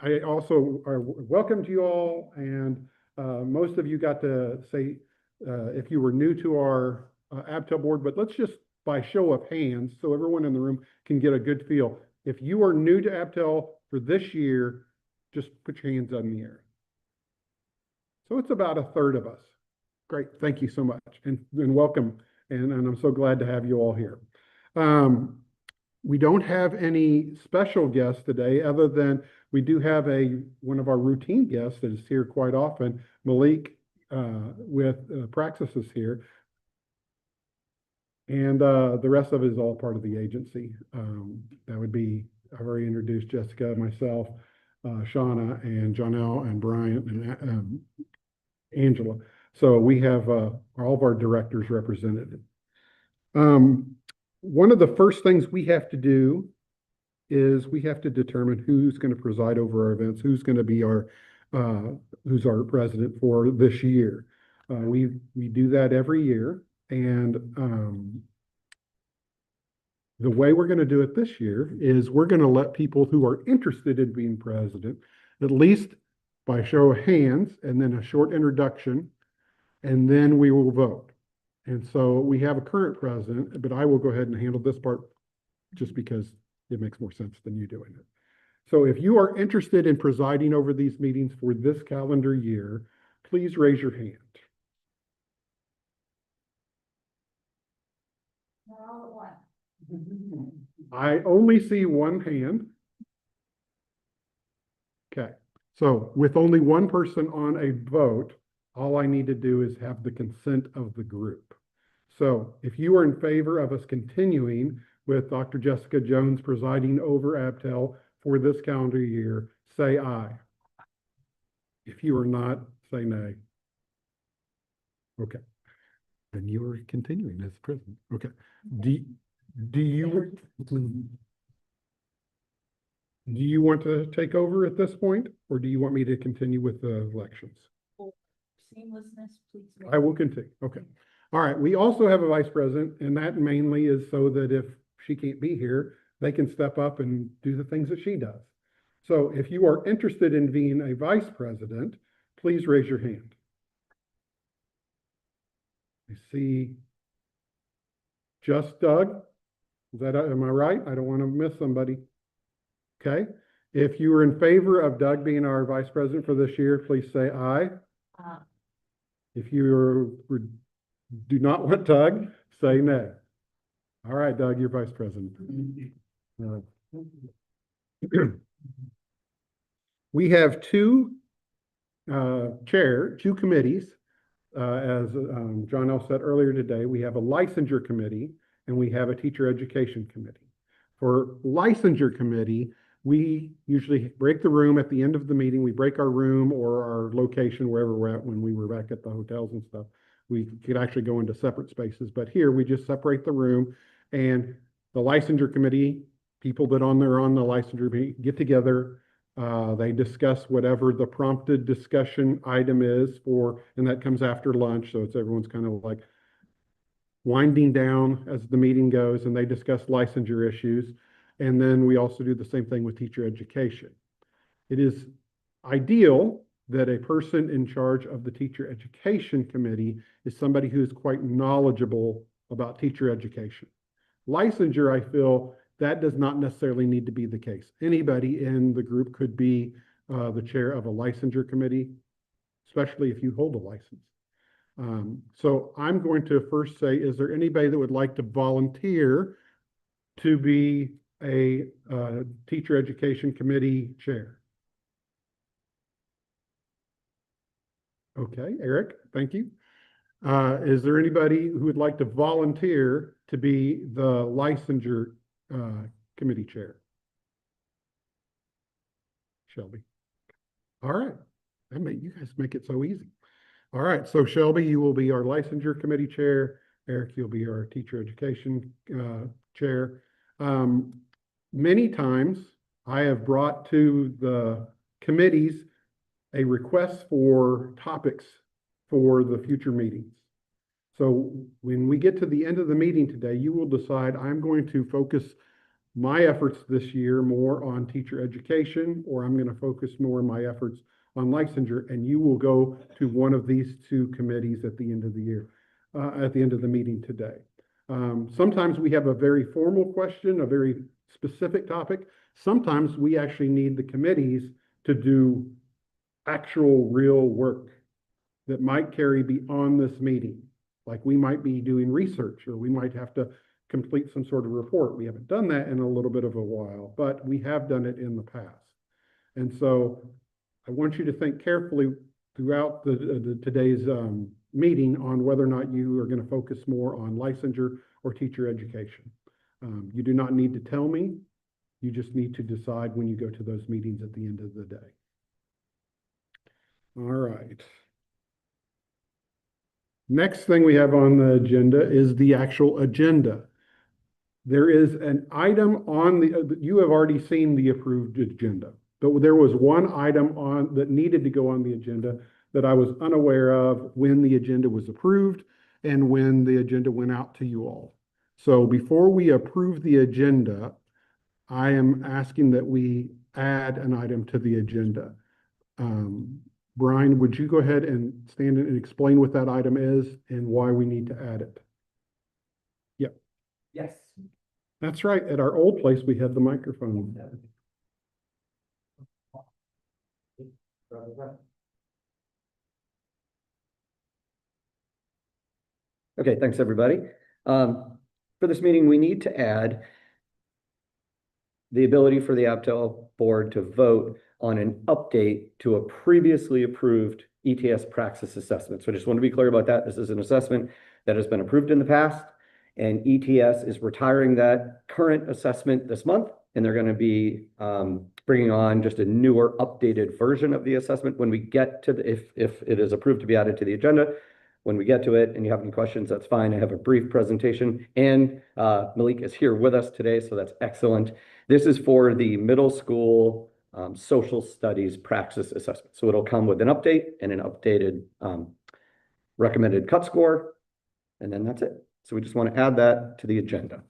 I also welcomed you all, and most of you got to say if you were new to our ABTEL board, but let's just by show of hands so everyone in the room can get a good feel. If you are new to ABTEL for this year, just put your hands in the air. So it's about a third of us. Great, thank you so much, and welcome, and I'm so glad to have you all here. We don't have any special guests today, other than we do have one of our routine guests that is here quite often. Malik with Praxis is here, and the rest of it is all part of the agency. That would be, I've already introduced Jessica, myself, Shauna, and Jonelle, and Brian, and Angela. So we have all of our directors represented. One of the first things we have to do is we have to determine who's going to preside over our events, who's going to be who's our president for this year. We do that every year, and the way we're going to do it this year is we're going to let people who are interested in being president, at least by show of hands, and then a short introduction, and then we will vote. And so we have a current president, but I will go ahead and handle this part just because it makes more sense than you doing it. So if you are interested in presiding over these meetings for this calendar year, please raise your hand. All at once. I only see one hand. Okay, so with only one person on a vote, all I need to do is have the consent of the group. So if you are in favor of us continuing with Dr. Jessica Jones presiding over ABTEL for this calendar year, say aye. If you are not, say nay. Okay. Then you are continuing as president. Okay. Do you want to take over at this point, or do you want me to continue with the elections? Seamlessness, please. I will continue. Okay. All right. We also have a vice president, and that mainly is so that if she can't be here, they can step up and do the things that she does. So if you are interested in being a vice president, please raise your hand. I see just Doug. Is that, am I right? I don't want to miss somebody. Okay. If you are in favor of Doug being our vice president for this year, please say aye. If you do not want Doug, say nay. All right, Doug, you're vice president. We have two committees. As John L. said earlier today, we have a licensure committee and we have a teacher education committee. For licensure committee, we usually break the room at the end of the meeting. We break our room or our location, wherever we're at. When we were back at the hotels and stuff, we could actually go into separate spaces. But here we just separate the room, and the licensure committee, people that are on the licensure committee, get together. They discuss whatever the prompted discussion item is and that comes after lunch. So it's everyone's kind of like winding down as the meeting goes, and they discuss licensure issues. And then we also do the same thing with teacher education. It is ideal that a person in charge of the teacher education committee is somebody who is quite knowledgeable about teacher education. Licensure, I feel, that does not necessarily need to be the case. Anybody in the group could be the chair of a licensure committee, especially if you hold a license. So I'm going to first say, is there anybody that would like to volunteer to be a teacher education committee chair? Okay, Eric, thank you. Is there anybody who would like to volunteer to be the licensure committee chair? Shelby. All right. You guys make it so easy. All right. So Shelby, you will be our licensure committee chair. Eric, you'll be our teacher education chair. Many times I have brought to the committees a request for topics for the future meetings. So when we get to the end of the meeting today, you will decide I'm going to focus my efforts this year more on teacher education, or I'm going to focus more of my efforts on licensure, and you will go to one of these two committees at the end of the year, at the end of the meeting today. Sometimes we have a very formal question, a very specific topic. Sometimes we actually need the committees to do actual real work that might carry beyond this meeting. Like we might be doing research, or we might have to complete some sort of report. We haven't done that in a little bit of a while, but we have done it in the past. And so I want you to think carefully throughout today's meeting on whether or not you are going to focus more on licensure or teacher education. You do not need to tell me. You just need to decide when you go to those meetings at the end of the day. All right. Next thing we have on the agenda is the actual agenda. There is an item on the, you have already seen the approved agenda, but there was one item on that needed to go on the agenda that I was unaware of when the agenda was approved and when the agenda went out to you all. So before we approve the agenda, I am asking that we add an item to the agenda. Brian, would you go ahead and stand and explain what that item is and why we need to add it? Yep. Yes. That's right. At our old place, we had the microphone. Okay, thanks, everybody. For this meeting, we need to add the ability for the ABTEL board to vote on an update to a previously approved ETS praxis assessment. So I just want to be clear about that. This is an assessment that has been approved in the past, and ETS is retiring that current assessment this month, and they're going to be bringing on just a newer, updated version of the assessment when we get to the, if it is approved to be added to the agenda. When we get to it and you have any questions, that's fine. I have a brief presentation, and Malik is here with us today, so that's excellent. This is for the middle school social studies praxis assessment. So it'll come with an update and an updated recommended cut score, and then that's it. So we just want to add that to the agenda.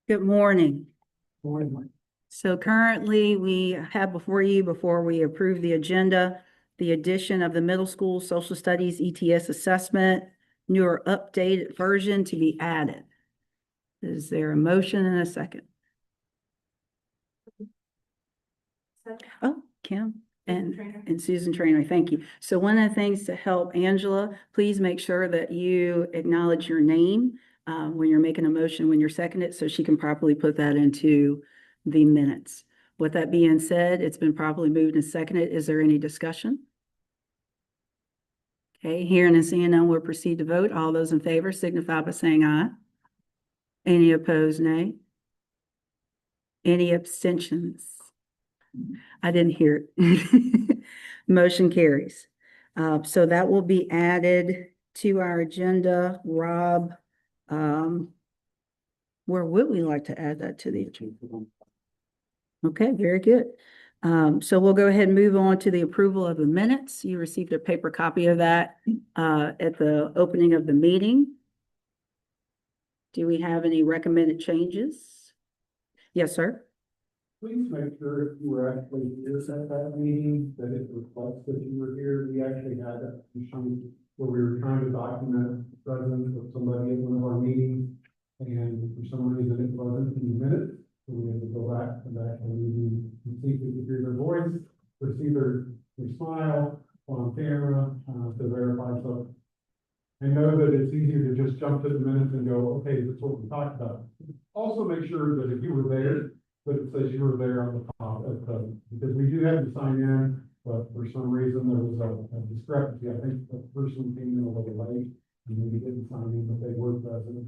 Good morning. Morning. So currently we have before you, before we approve the agenda, the addition of the middle school social studies ETS assessment, newer updated version to be added. Is there a motion and a second? Oh, Kim and Susan Trainer, thank you. So one of the things to help Angela, please make sure that you acknowledge your name when you're making a motion, when you're seconded, so she can properly put that into the minutes. With that being said, it's been properly moved and seconded. Is there any discussion? Okay, hearing and seeing none, we'll proceed to vote. All those in favor signify by saying aye. Any opposed, nay? Any abstentions? I didn't hear it. Motion carries. So that will be added to our agenda. Rob, where would we like to add that to the agenda? Okay, very good. So we'll go ahead and move on to the approval of the minutes. You received a paper copy of that at the opening of the meeting. Do we have any recommended changes? Yes, sir. Please make sure if you were actually here at that meeting, that it reflects that you were here. We actually had a issue where we were trying to document the presence of somebody at one of our meetings, and for some reason it wasn't in the minutes. So we had to go back to that meeting and see if we could hear their voice, or see their smile on camera to verify. So I know that it's easier to just jump to the minutes and go, okay, that's what we talked about. Also make sure that if you were there, but it says you were there on the top of the, because we do have to sign in, but for some reason there was a discrepancy. I think the person came in a little late and maybe didn't sign in, but they were present.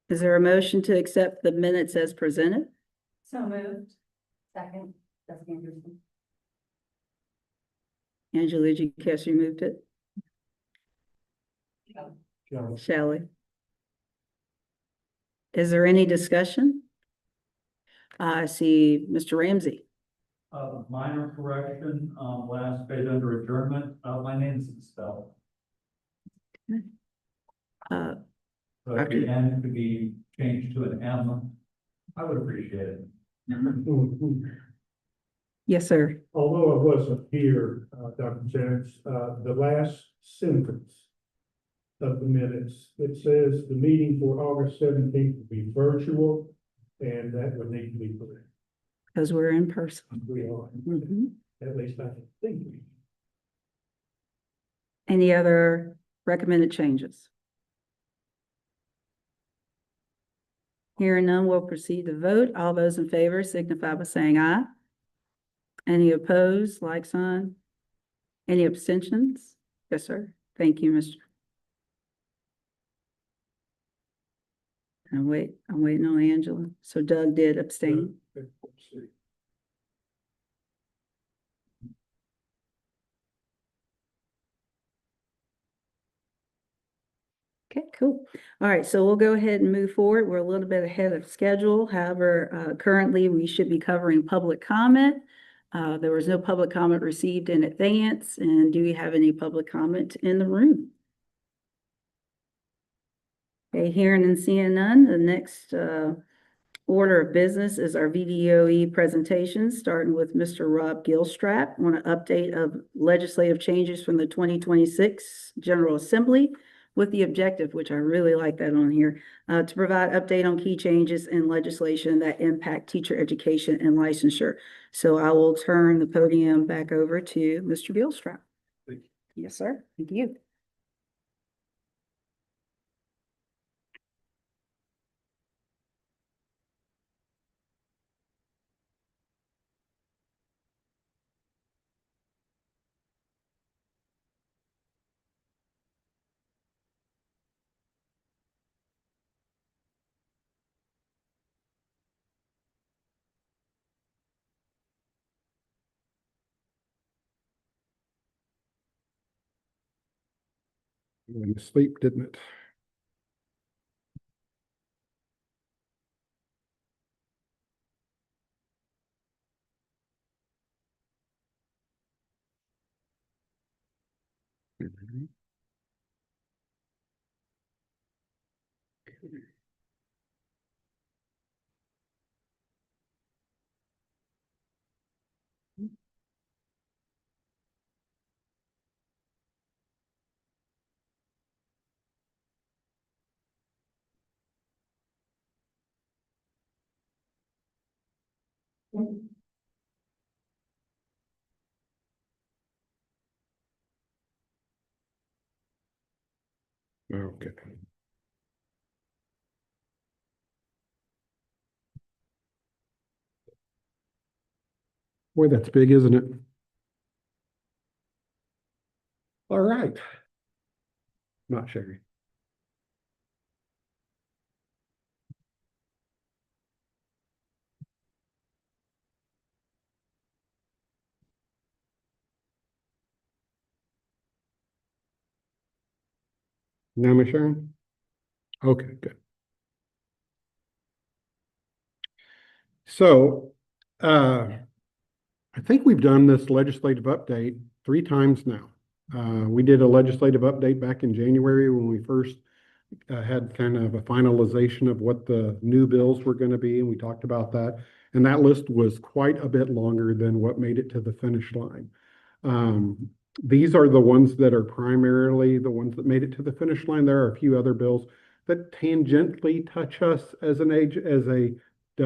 Is there a motion to accept the minutes as presented? So moved. Second, that's Anderson. Angela, did you guess who moved it? Shelley. Is there any discussion? I see Mr. Ramsey. Minor correction, last page under adjournment, my name isn't spelled. Uh, So at the end could be changed to an M. I would appreciate it. yes, sir. Although I wasn't here, Dr. Jones, the last sentence of the minutes, it says the meeting for August 17th will be virtual, and that would need to be correct. Because we're in person. We are, Mhm. at least I think we. Any other recommended changes? Hearing none, we'll proceed to vote. All those in favor signify by saying aye. Any opposed, like sign? Any abstentions? Yes, sir. Thank you, Mr. I'm waiting on Angela. So Doug did abstain. Okay, cool. All right, so we'll go ahead and move forward. We're a little bit ahead of schedule. However, currently we should be covering public comment. There was no public comment received in advance. And do we have any public comment in the room? Okay, hearing and seeing none, the next order of business is our VDOE presentation, starting with Mr. Rob Gilstrap on an update of legislative changes from the 2026 General Assembly with the objective, which I really like that on here, to provide update on key changes in legislation that impact teacher education and licensure. So I will turn the podium back over to Mr. Gilstrap. Thank you. Yes, sir. Thank you. Went to sleep, didn't it? Mhm. Okay. Boy, that's big, isn't it? All right. Not Sherry. Now, Miss Sharon? Okay, good. So, I think we've done this legislative update 3 times now. We did a legislative update back in January when we first had kind of a finalization of what the new bills were going to be, and we talked about that. And that list was quite a bit longer than what made it to the finish line. These are the ones that are primarily the ones that made it to the finish line. There are a few other bills that tangentially touch us as a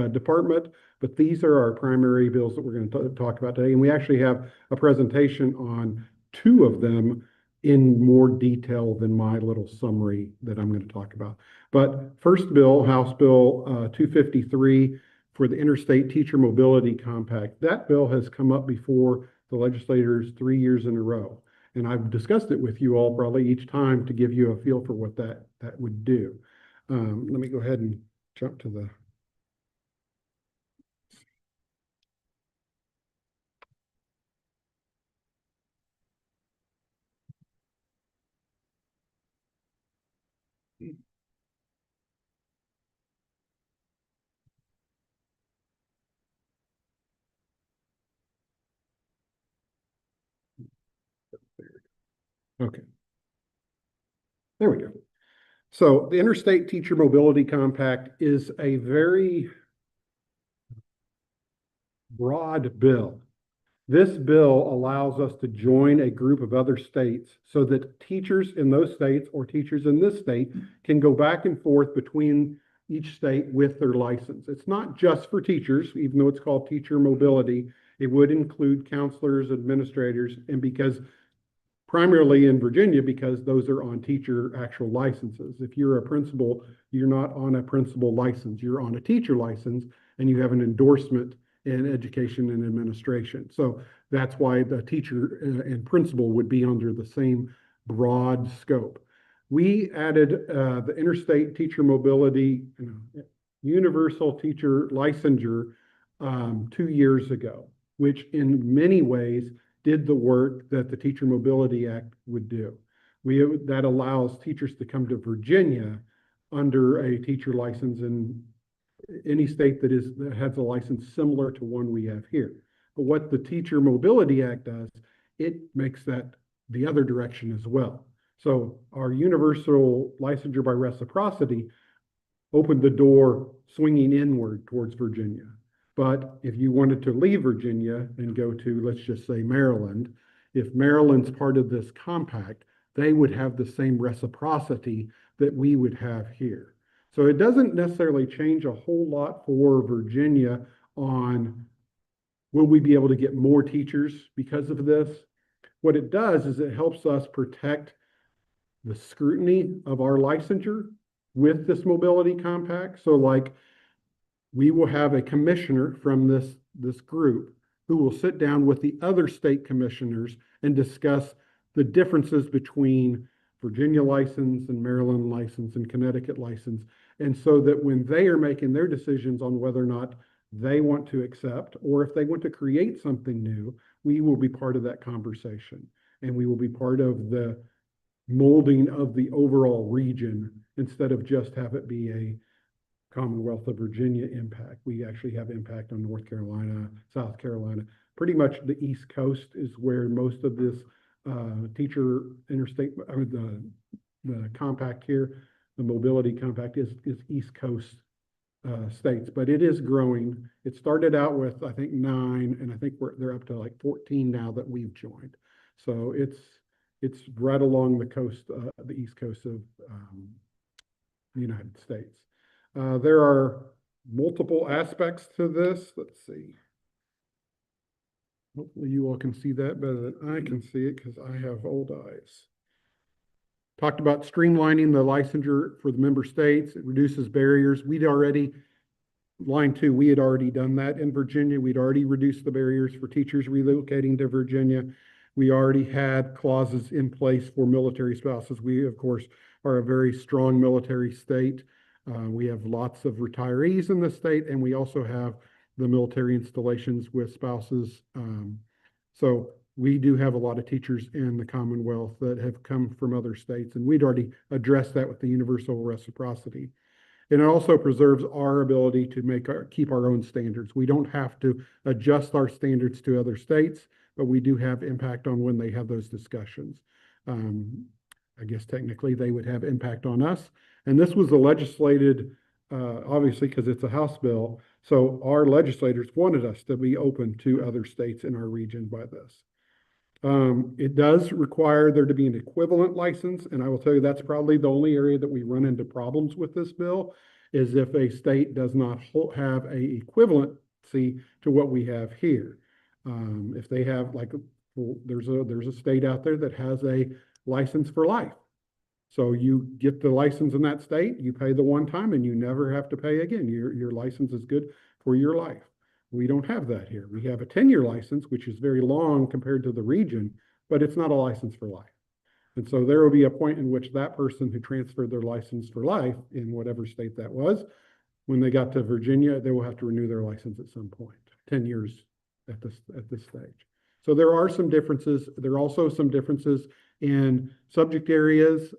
department, but these are our primary bills that we're going to talk about today. And we actually have a presentation on 2 of them in more detail than my little summary that I'm going to talk about. But first bill, House Bill 253 for the Interstate Teacher Mobility Compact. That bill has come up before the legislators 3 years in a row. And I've discussed it with you all probably each time to give you a feel for what that would do. Let me go ahead and jump to the Okay. There we go. So the Interstate Teacher Mobility Compact is a very broad bill. This bill allows us to join a group of other states so that teachers in those states or teachers in this state can go back and forth between each state with their license. It's not just for teachers, even though it's called teacher mobility. It would include counselors, administrators, and because primarily in Virginia, because those are on teacher actual licenses. If you're a principal, you're not on a principal license. You're on a teacher license and you have an endorsement in education and administration. So that's why the teacher and principal would be under the same broad scope. We added the interstate teacher mobility, universal teacher licensure 2 years ago, which in many ways did the work that the Teacher Mobility Act would do. That allows teachers to come to Virginia under a teacher license in any state that has a license similar to one we have here. But what the Teacher Mobility Act does, it makes that the other direction as well. So our universal licensure by reciprocity opened the door swinging inward towards Virginia. But if you wanted to leave Virginia and go to, let's just say, Maryland, if Maryland's part of this compact, they would have the same reciprocity that we would have here. So it doesn't necessarily change a whole lot for Virginia on will we be able to get more teachers because of this. What it does is it helps us protect the scrutiny of our licensure with this mobility compact. So like, we will have a commissioner from this group who will sit down with the other state commissioners and discuss the differences between Virginia license and Maryland license and Connecticut license. And so that when they are making their decisions on whether or not they want to accept or if they want to create something new, we will be part of that conversation. And we will be part of the molding of the overall region instead of just have it be a Commonwealth of Virginia impact. We actually have impact on North Carolina, South Carolina. Pretty much the East Coast is where most of this teacher interstate, the compact here, the mobility compact is East Coast states, but it is growing. It started out with, I think, 9, and I think they're up to like 14 now that we've joined. So it's right along the coast, the East Coast of the United States. There are multiple aspects to this. Let's see. Hopefully you all can see that better than I can see it because I have old eyes. Talked about streamlining the licensure for the member states. It reduces barriers. Line 2, we had already done that in Virginia. We'd already reduced the barriers for teachers relocating to Virginia. We already had clauses in place for military spouses. We, of course, are a very strong military state. We have lots of retirees in the state, and we also have the military installations with spouses. So we do have a lot of teachers in the Commonwealth that have come from other states, and we'd already addressed that with the universal reciprocity. And it also preserves our ability to keep our own standards. We don't have to adjust our standards to other states, but we do have impact on when they have those discussions. I guess technically they would have impact on us. And this was legislated, obviously, because it's a House bill. So our legislators wanted us to be open to other states in our region by this. It does require there to be an equivalent license. And I will tell you, that's probably the only area that we run into problems with this bill is if a state does not have a equivalency to what we have here. If they have there's a state out there that has a license for life. So you get the license in that state, you pay the one time and you never have to pay again. Your license is good for your life. We don't have that here. We have a 10-year license, which is very long compared to the region, but it's not a license for life. And so there will be a point in which that person who transferred their license for life in whatever state that was, when they got to Virginia, they will have to renew their license at some point, 10 years at this stage. So there are some differences. There are also some differences in subject areas.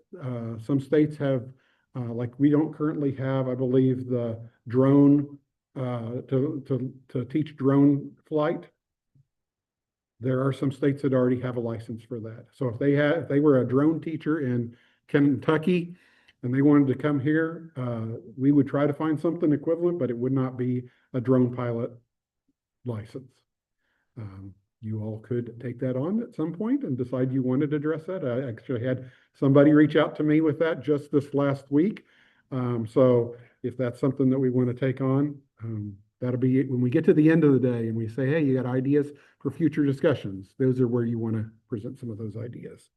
Some states have Like we don't currently have, I believe, the drone, to teach drone flight. There are some states that already have a license for that. So if they were a drone teacher in Kentucky and they wanted to come here, we would try to find something equivalent, but it would not be a drone pilot license. You all could take that on at some point and decide you wanted to address that. I actually had somebody reach out to me with that just this last week. So if that's something that we want to take on, that'll be it. When we get to the end of the day and we say, hey, you got ideas for future discussions, those are where you want to present some of those ideas.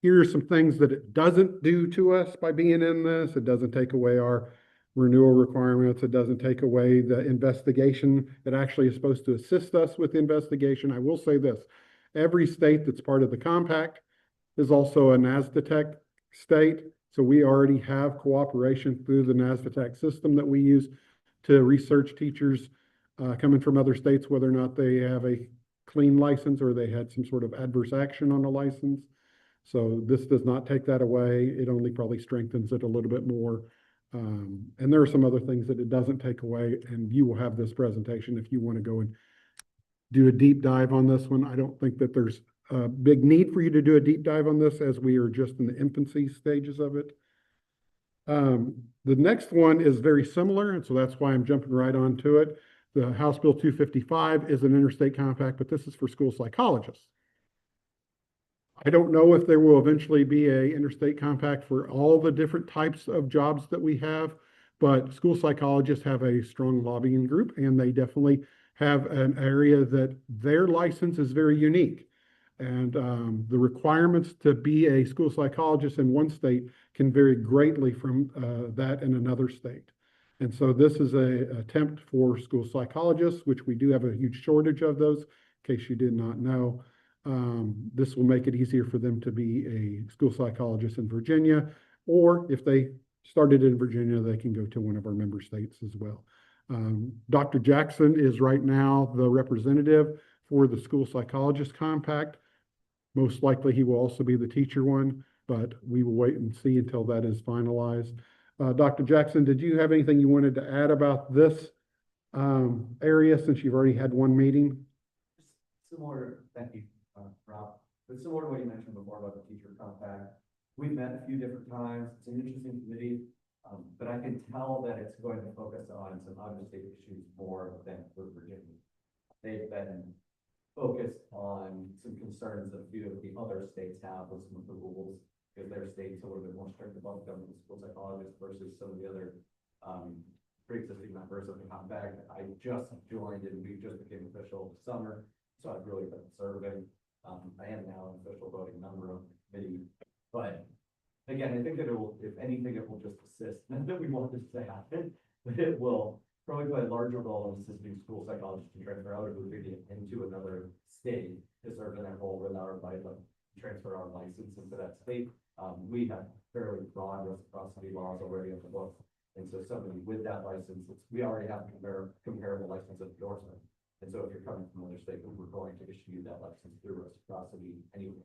Here are some things that it doesn't do to us by being in this. It doesn't take away our renewal requirements. It doesn't take away the investigation. It actually is supposed to assist us with investigation. I will say this, every state that's part of the compact is also a NASDATEC state. So we already have cooperation through the NASDATEC system that we use to research teachers coming from other states, whether or not they have a clean license or they had some sort of adverse action on a license. So this does not take that away. It only probably strengthens it a little bit more. And there are some other things that it doesn't take away, and you will have this presentation if you want to go and do a deep dive on this one. I don't think that there's a big need for you to do a deep dive on this as we are just in the infancy stages of it. The next one is very similar, and so that's why I'm jumping right onto it. The House Bill 255 is an interstate compact, but this is for school psychologists. I don't know if there will eventually be a interstate compact for all the different types of jobs that we have, but school psychologists have a strong lobbying group, and they definitely have an area that their license is very unique. And the requirements to be a school psychologist in one state can vary greatly from that in another state. And so this is an attempt for school psychologists, which we do have a huge shortage of those, in case you did not know. This will make it easier for them to be a school psychologist in Virginia, or if they started in Virginia, they can go to one of our member states as well. Dr. Jackson is right now the representative for the school psychologist compact. Most likely he will also be the teacher one, but we will wait and see until that is finalized. Dr. Jackson, did you have anything you wanted to add about this area since you've already had one meeting? Similar, thank you, Rob. But similar to what you mentioned before about the teacher compact, we've met a few different times. It's an interesting committee, but I can tell that it's going to focus on some out-of-state issues more than with Virginia. They've been focused on some concerns that a few of the other states have with some of the rules, because their state's a little bit more strict about government school psychologists versus some of the other pre-existing members of the compact. I just joined and we just became official this summer, so I've really been serving. I am now an official voting member of the committee, but again, I think that it will, if anything, it will just assist. Not that we want this to happen, but it will probably play a larger role in assisting school psychologists to transfer out of Virginia into another state to serve in that role with our transfer our license into that state. We have fairly broad reciprocity laws already on the books, and so somebody with that license, we already have comparable license endorsement. And so if you're coming from another state, we're going to issue you that license through reciprocity anyways.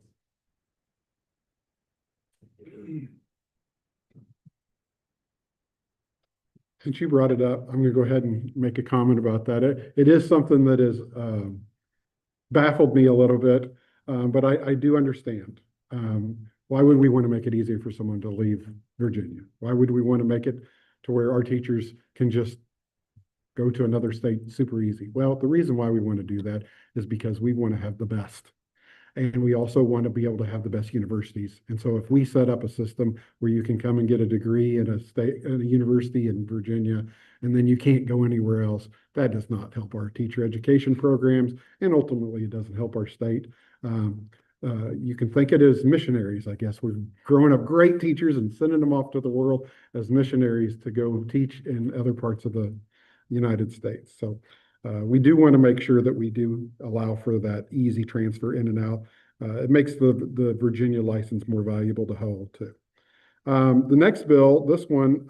Since you brought it up, I'm going to go ahead and make a comment about that. It is something that has baffled me a little bit, but I do understand. Why would we want to make it easier for someone to leave Virginia? Why would we want to make it to where our teachers can just go to another state super easy? Well, the reason why we want to do that is because we want to have the best. And we also want to be able to have the best universities. And so if we set up a system where you can come and get a degree at a university in Virginia, and then you can't go anywhere else, that does not help our teacher education programs. And ultimately it doesn't help our state. You can think it as missionaries, I guess. We're growing up great teachers and sending them off to the world as missionaries to go teach in other parts of the United States. So we do want to make sure that we do allow for that easy transfer in and out. It makes the Virginia license more valuable to hold too. The next bill, this one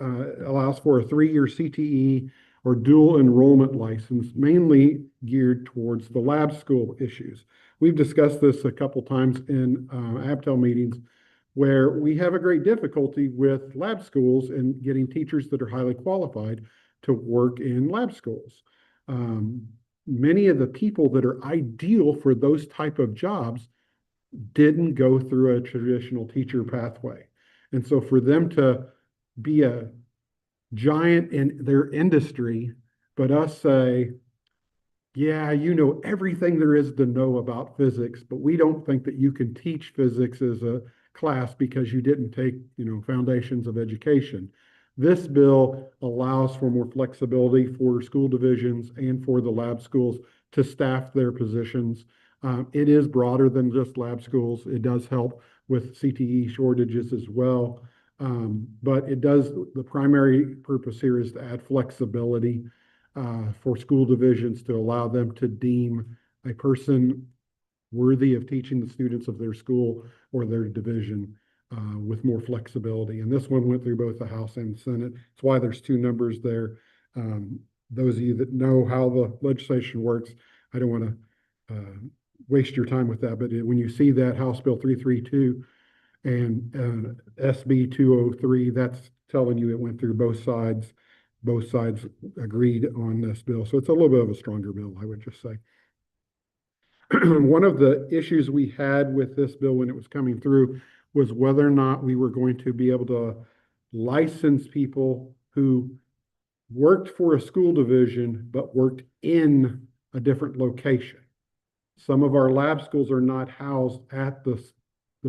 allows for a 3-year CTE or dual enrollment license, mainly geared towards the lab school issues. we've discussed this a couple times in ABTEL meetings, where we have a great difficulty with lab schools and getting teachers that are highly qualified to work in lab schools. Many of the people that are ideal for those type of jobs didn't go through a traditional teacher pathway. And so for them to be a giant in their industry, but us say, yeah, you know everything there is to know about physics, but we don't think that you can teach physics as a class because you didn't take, foundations of education. This bill allows for more flexibility for school divisions and for the lab schools to staff their positions. It is broader than just lab schools. It does help with CTE shortages as well. But the primary purpose here is to add flexibility for school divisions to allow them to deem a person worthy of teaching the students of their school or their division with more flexibility. And this one went through both the House and Senate. That's why there's two numbers there. Those of you that know how the legislation works, I don't want to waste your time with that, but when you see that House Bill 332 and SB 203, that's telling you it went through both sides. Both sides agreed on this bill. So it's a little bit of a stronger bill, I would just say. One of the issues we had with this bill when it was coming through was whether or not we were going to be able to license people who worked for a school division but worked in a different location. Some of our lab schools are not housed at the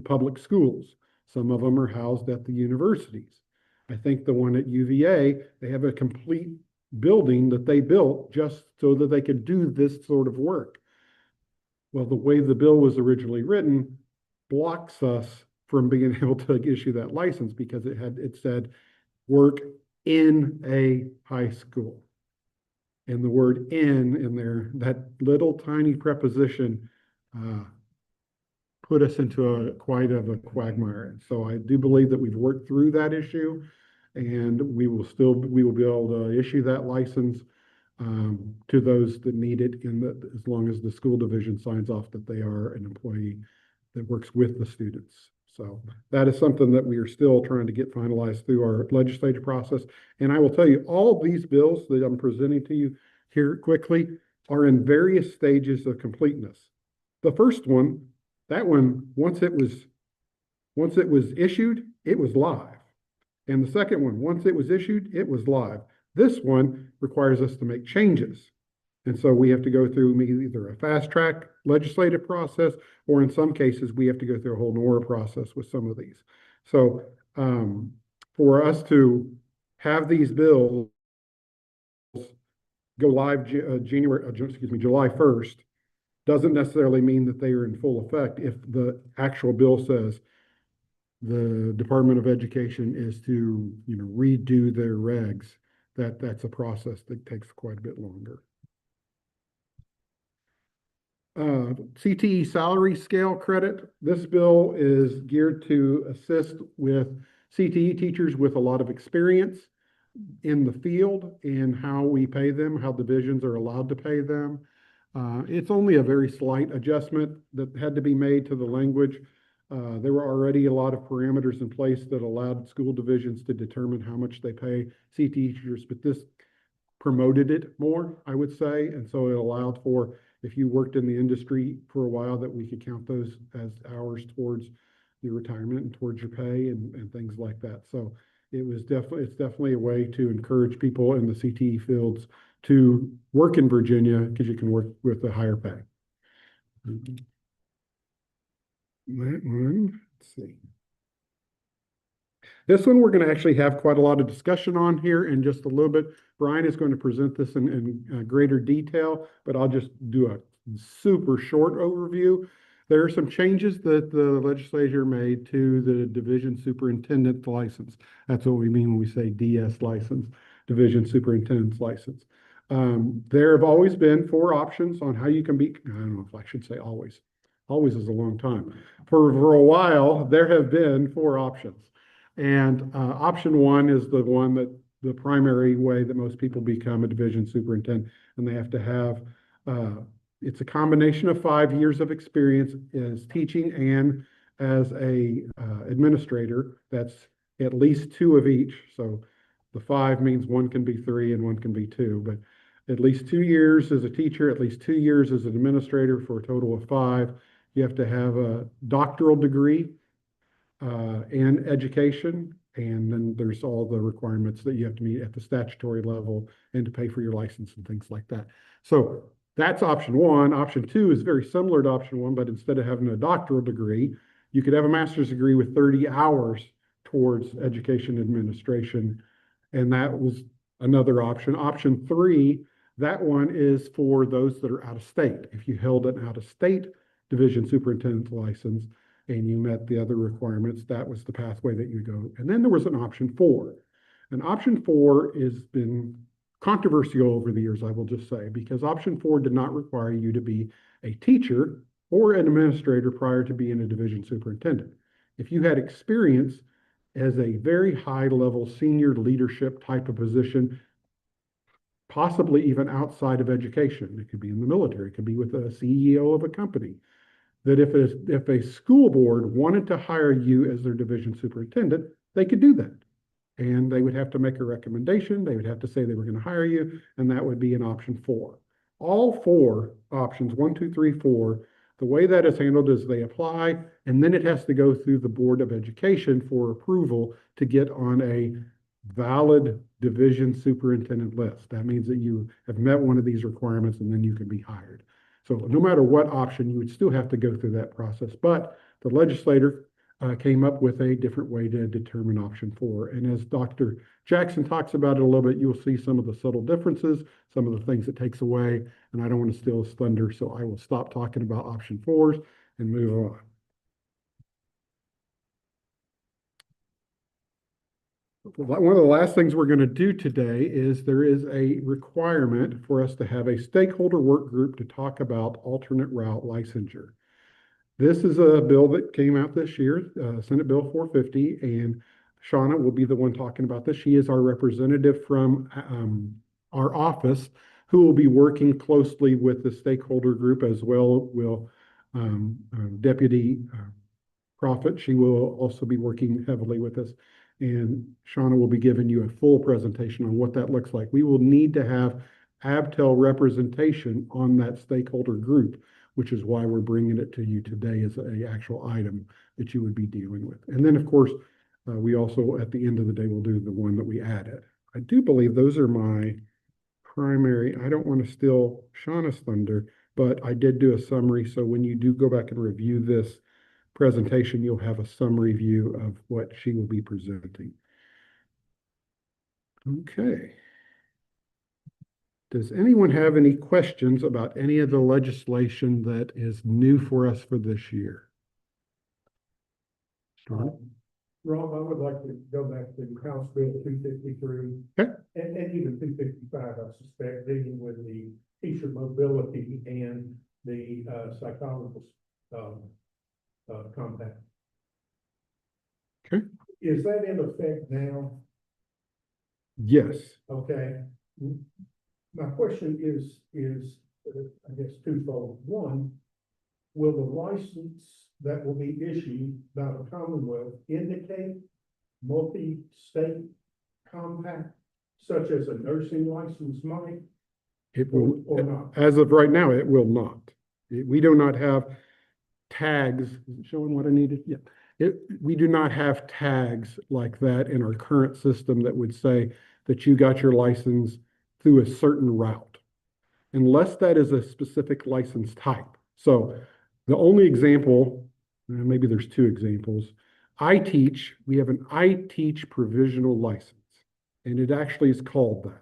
public schools. Some of them are housed at the universities. I think the one at UVA, they have a complete building that they built just so that they could do this sort of work. Well, the way the bill was originally written blocks us from being able to issue that license because it said work in a high school. And the word in there, that little tiny preposition put us into quite of a quagmire. So I do believe that we've worked through that issue, and we will be able to issue that license to those that need it as long as the school division signs off that they are an employee that works with the students. So that is something that we are still trying to get finalized through our legislative process. And I will tell you, all these bills that I'm presenting to you here quickly are in various stages of completeness. The first one, once it was issued, it was live. And the second one, once it was issued, it was live. This one requires us to make changes. And so we have to go through either a fast track legislative process, or in some cases, we have to go through a whole NORA process with some of these. So for us to have these bills go live July 1st, doesn't necessarily mean that they are in full effect if the actual bill says the Department of Education is to, redo their regs. That's a process that takes quite a bit longer. CTE salary scale credit. This bill is geared to assist with CTE teachers with a lot of experience in the field and how we pay them, how divisions are allowed to pay them. It's only a very slight adjustment that had to be made to the language. There were already a lot of parameters in place that allowed school divisions to determine how much they pay CTE teachers, but this promoted it more, I would say. And so it allowed for, if you worked in the industry for a while, that we could count those as hours towards your retirement and towards your pay and things like that. So it's definitely a way to encourage people in the CTE fields to work in Virginia because you can work with a higher pay. That one, let's see. This one we're going to actually have quite a lot of discussion on here in just a little bit. Brian is going to present this in greater detail, but I'll just do a super short overview. There are some changes that the legislature made to the division superintendent license. That's what we mean when we say DS license, division superintendent's license. There have always been 4 options on how you can be, I don't know if I should say always. Always is a long time. For a while, there have been 4 options. And option 1 is the one that the primary way that most people become a division superintendent, and they have to have it's a combination of 5 years of experience as teaching and as a administrator. That's at least 2 of each. So the 5 means one can be 3 and one can be 2, but at least 2 years as a teacher, at least 2 years as an administrator for a total of 5. You have to have a doctoral degree and education. And then there's all the requirements that you have to meet at the statutory level and to pay for your license and things like that. So that's option 1. Option 2 is very similar to option 1, but instead of having a doctoral degree, you could have a master's degree with 30 hours towards education administration. And that was another option. Option 3, that one is for those that are out of state. If you held an out of state division superintendent license and you met the other requirements, that was the pathway that you go. And then there was an option 4. And option 4 has been controversial over the years, I will just say, because option 4 did not require you to be a teacher or an administrator prior to being a division superintendent. If you had experience as a very high level senior leadership type of position, possibly even outside of education, it could be in the military, it could be with a CEO of a company, that if a school board wanted to hire you as their division superintendent, they could do that. And they would have to make a recommendation. They would have to say they were going to hire you, and that would be an option 4. All 4 options, 1, 2, 3, 4, the way that is handled is they apply, and then it has to go through the Board of Education for approval to get on a valid division superintendent list. That means that you have met one of these requirements, and then you can be hired. So no matter what option, you would still have to go through that process. But the legislator came up with a different way to determine option 4. And as Dr. Jackson talks about it a little bit, you'll see some of the subtle differences, some of the things it takes away. And I don't want to steal his thunder, so I will stop talking about option 4s and move on. One of the last things we're going to do today is there is a requirement for us to have a stakeholder work group to talk about alternate route licensure. This is a bill that came out this year, Senate Bill 450, and Shauna will be the one talking about this. She is our representative from our office who will be working closely with the stakeholder group, as well will Deputy Prophet. She will also be working heavily with us. And Shauna will be giving you a full presentation on what that looks like. We will need to have ABTEL representation on that stakeholder group, which is why we're bringing it to you today as an actual item that you would be dealing with. And then, of course, we also, at the end of the day, will do the one that we added. I do believe those are my primary. I don't want to steal Shauna's thunder, but I did do a summary. So when you do go back and review this presentation, you'll have a summary view of what she will be presenting. Okay. Does anyone have any questions about any of the legislation that is new for us for this year? Rob, I would like to go back to House Bill 253. Okay. And even 255, I suspect, dealing with the teacher mobility and the psychologist compact. Okay. Is that in effect now? Yes. Okay. My question is I guess twofold. One, will the license that will be issued by the Commonwealth indicate multi-state compact, such as a nursing license might? It will, or not? as of right now, it will not. We do not have tags. Is it showing what I needed? Yeah. We do not have tags like that in our current system that would say that you got your license through a certain route, unless that is a specific license type. So the only example, maybe there's 2 examples. We have an I teach provisional license, and it actually is called that.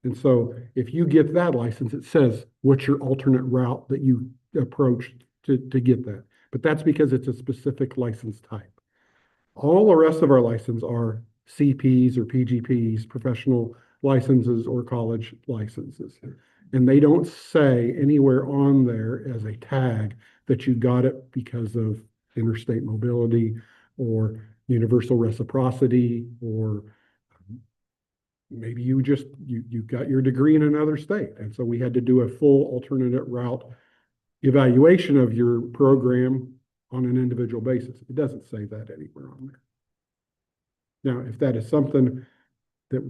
And so if you get that license, it says what's your alternate route that you approached to get that. But that's because it's a specific license type. All the rest of our licenses are CPs or PGPs, professional licenses or college licenses. And they don't say anywhere on there as a tag that you got it because of interstate mobility or universal reciprocity, or maybe you got your degree in another state. And so we had to do a full alternate route evaluation of your program on an individual basis. It doesn't say that anywhere on there. Now, if that is something that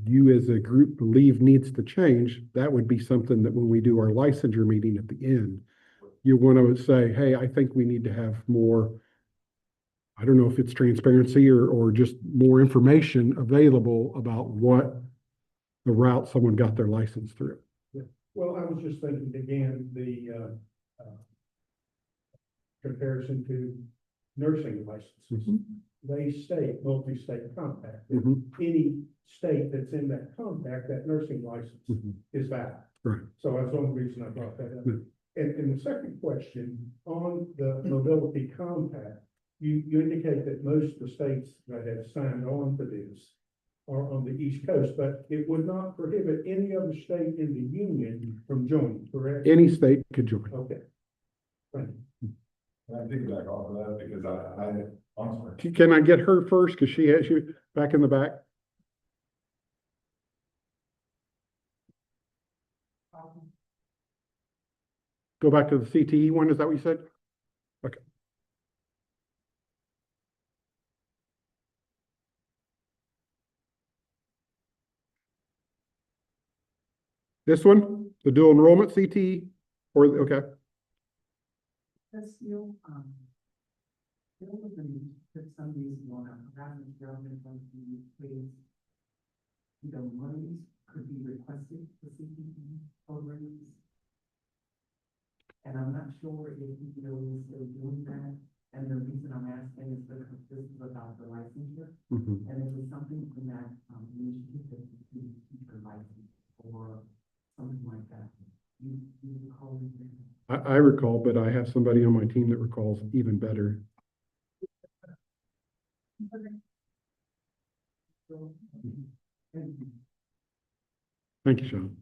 you as a group believe needs to change, that would be something that when we do our licensure meeting at the end, you want to say, hey, I think we need to have more, I don't know if it's transparency or just more information available about what the route someone got their license through. Well, I was just thinking again, the comparison to nursing licenses. Mhm. They state multi-state compact. Mhm. Any state that's in that compact, that nursing license Mhm. is valid. Right. So that's one reason I brought that up. Yeah. And the second question, on the mobility compact, you indicate that most of the states that have signed on to this are on the East Coast, but it would not prohibit any other state in the union from joining, correct? Any state could join. Okay. Thank you. Can I piggyback off of that, because I'm sorry. Can I get her first? Because she has you back in the back. Go back to the CTE one, is that what you said? Okay. This one, the dual enrollment CTE, or, okay, That's you, there was a need for some reason on a program development of the ways, monies could be requested for CPE programs. And I'm not sure if EPO is still doing that, and the reason I'm asking is because this is about the licensure, mhm. and it was something in that, initiative that you teacher license, or something like that. You recall it? I recall, but I have somebody on my team that recalls even better. Thank you, Sean.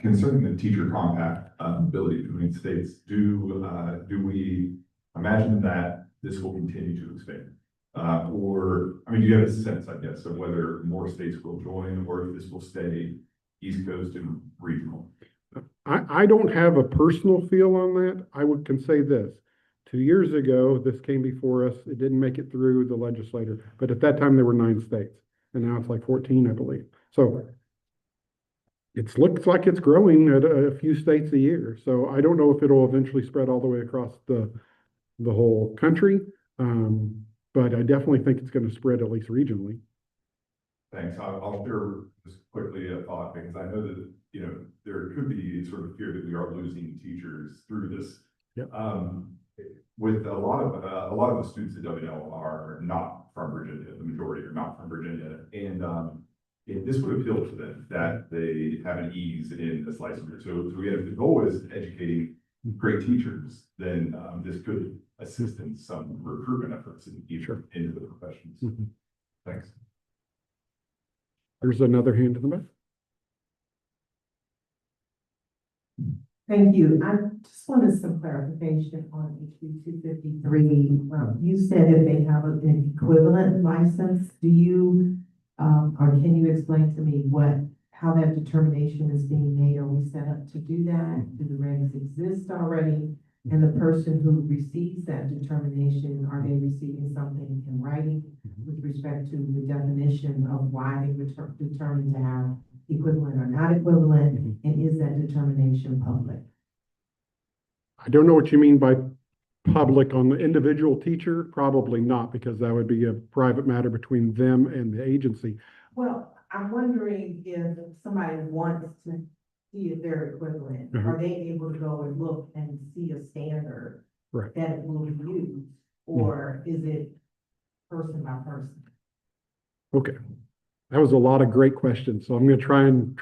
Concerning the teacher compact ability between states, do we imagine that this will continue to expand? Or, I mean, do you have a sense, I guess, of whether more states will join or if this will stay East Coast and regional? I don't have a personal feel on that. Can say this. 2 years ago, this came before us. It didn't make it through the legislature, but at that time there were 9 states, and now it's like 14, I believe. So it looks like it's growing at a few states a year. So I don't know if it'll eventually spread all the way across the whole country. But I definitely think it's going to spread at least regionally. Thanks. I'll share just quickly a thought, because I know that, there could be sort of fear that we are losing teachers through this. Yep. With a lot of the students at WNL are not from Virginia, the majority are not from Virginia. And this would appeal to them, that they have an ease in this licensure. So if the goal is educating great teachers, then this could assist in some recruitment efforts into the professions. Mm-hmm. Thanks. There's another hand in the back. Thank you. I just wanted some clarification on HB 253. You said that they have an equivalent license. Do you, or can you explain to me how that determination is being made? Are we set up to do that? Do the regs exist already? And the person who receives that determination, are they receiving something in writing with respect to the definition of why they were determined to have equivalent or not equivalent? And is that determination public? I don't know what you mean by public on the individual teacher. Probably not, because that would be a private matter between them and the agency. Well, I'm wondering if somebody wants to see if they're equivalent, are they able to go and look and see a standard Right. that it will be used, or is it person by person? Okay. That was a lot of great questions. So I'm going to try and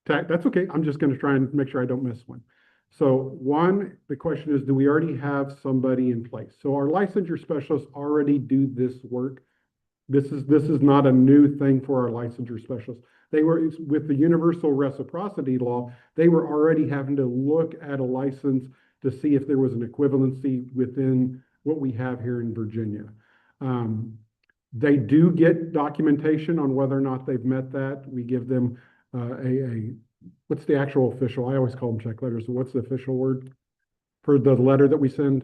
that's okay. I'm just going to try and make sure I don't miss one. So one, the question is, do we already have somebody in place? So our licensure specialists already do this work. This is not a new thing for our licensure specialists. They were, with the universal reciprocity law, they were already having to look at a license to see if there was an equivalency within what we have here in Virginia. They do get documentation on whether or not they've met that. We give them what's the actual official? I always call them check letters. What's the official word for the letter that we send?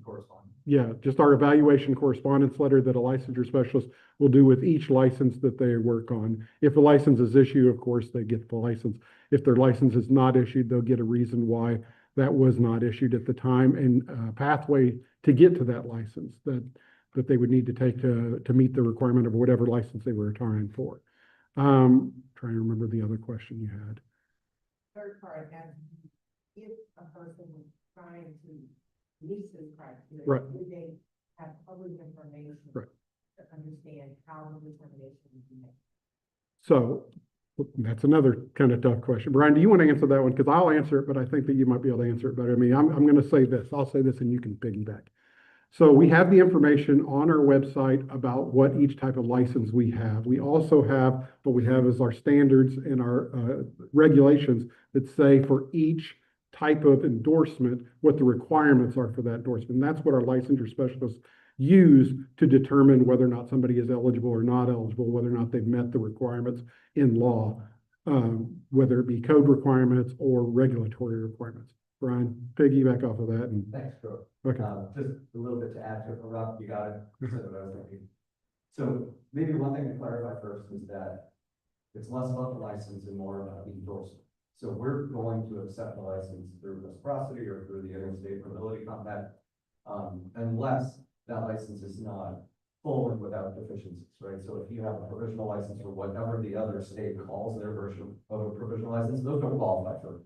Correspondence. Yeah, just our evaluation correspondence letter that a licensure specialist will do with each license that they work on. If a license is issued, of course, they get the license. If their license is not issued, they'll get a reason why that was not issued at the time and a pathway to get to that license that they would need to take to meet the requirement of whatever license they were trying for. Trying to remember the other question you had. Third part, and if a person was trying to meet this criteria, Right. would they have public information? Right. To understand how the determination would be made? So that's another kind of tough question. Brian, do you want to answer that one? Because I'll answer it, but I think that you might be able to answer it better. I mean, I'm going to say this. I'll say this and you can piggyback. So we have the information on our website about what each type of license we have. We also have, what we have is our standards and our regulations that say for each type of endorsement, what the requirements are for that endorsement. And that's what our licensure specialists use to determine whether or not somebody is eligible or not eligible, whether or not they've met the requirements in law, whether it be code requirements or regulatory requirements. Brian, piggyback off of that. And Thanks, Joe. okay. Just a little bit to add to it, Rob, you got it. You said what I was thinking. So maybe one thing to clarify first is that it's less about the license and more about the endorsement. So we're going to accept the license through reciprocity or through the interstate mobility compact, unless that license is not full and without deficiencies, right? So if you have a provisional license or whatever the other state calls their version of a provisional license, those don't qualify for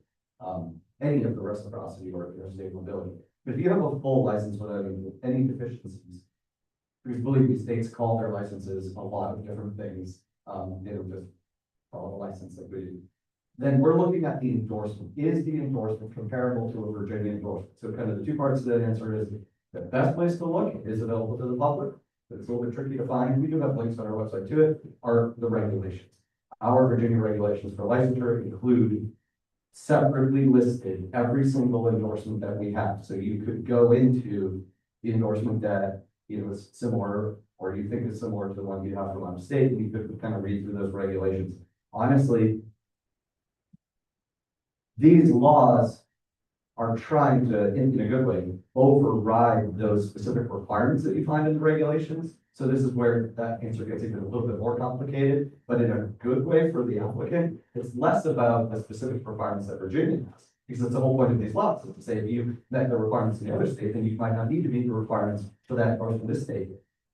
any of the reciprocity or interstate mobility. But if you have a full license without any deficiencies, because believe me, states call their licenses a lot of different things. They don't just call it a license like we do. Then we're looking at the endorsement. Is the endorsement comparable to a Virginia endorsement? So kind of the two parts of that answer is the best place to look is available to the public. It's a little bit tricky to find. We do have links on our website to it, are the regulations. Our Virginia regulations for licensure include separately listed every single endorsement that we have. So you could go into the endorsement that is similar or you think is similar to the one you have from out of state, and you could kind of read through those regulations. Honestly, these laws are trying to, in a good way, override those specific requirements that you find in the regulations. So this is where that answer gets even a little bit more complicated, but in a good way for the applicant. It's less about the specific requirements that Virginia has, because it's the whole point of these laws is to say if you met the requirements in the other state, then you might not need to meet the requirements for that or for this state.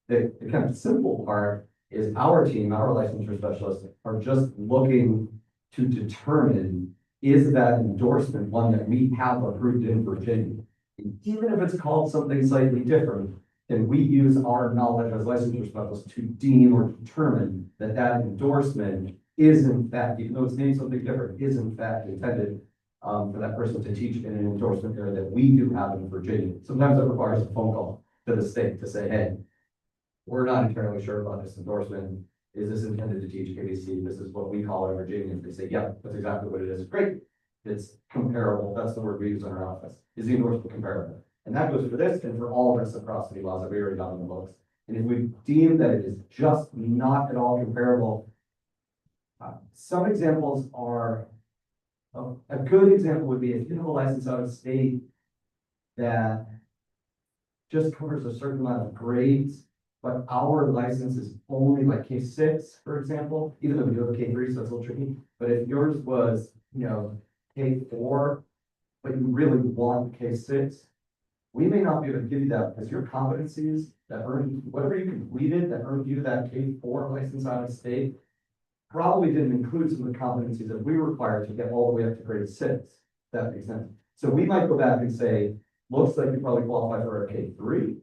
The kind of simple part is our team, our licensure specialists, are just looking to determine, is that endorsement one that we have approved in Virginia? And even if it's called something slightly different, then we use our knowledge as licensure specialists to deem or determine that that endorsement is in fact, even though it's named something different, is in fact intended for that person to teach in an endorsement area that we do have in Virginia. Sometimes it requires a phone call to the state to say, hey, we're not entirely sure about this endorsement. Is this intended to teach ABC? This is what we call it in Virginia. If they say, yeah, that's exactly what it is. Great. It's comparable. That's the word we use in our office. Is the endorsement comparable? And that goes for this and for all reciprocity laws that we already got in the books. And if we deem that it is just not at all comparable, some examples are, a good example would be if you have a license out of state that just covers a certain amount of grades, but our license is only like K6, for example, even though we do have a K3, so it's a little tricky. But if yours was, K4, but you really want K6, we may not be able to give you that because your competencies that earned, whatever you completed that earned you that K4 license out of state, probably didn't include some of the competencies that we require to get all the way up to grade 6. That makes sense. So we might go back and say, looks like you probably qualify for a K3,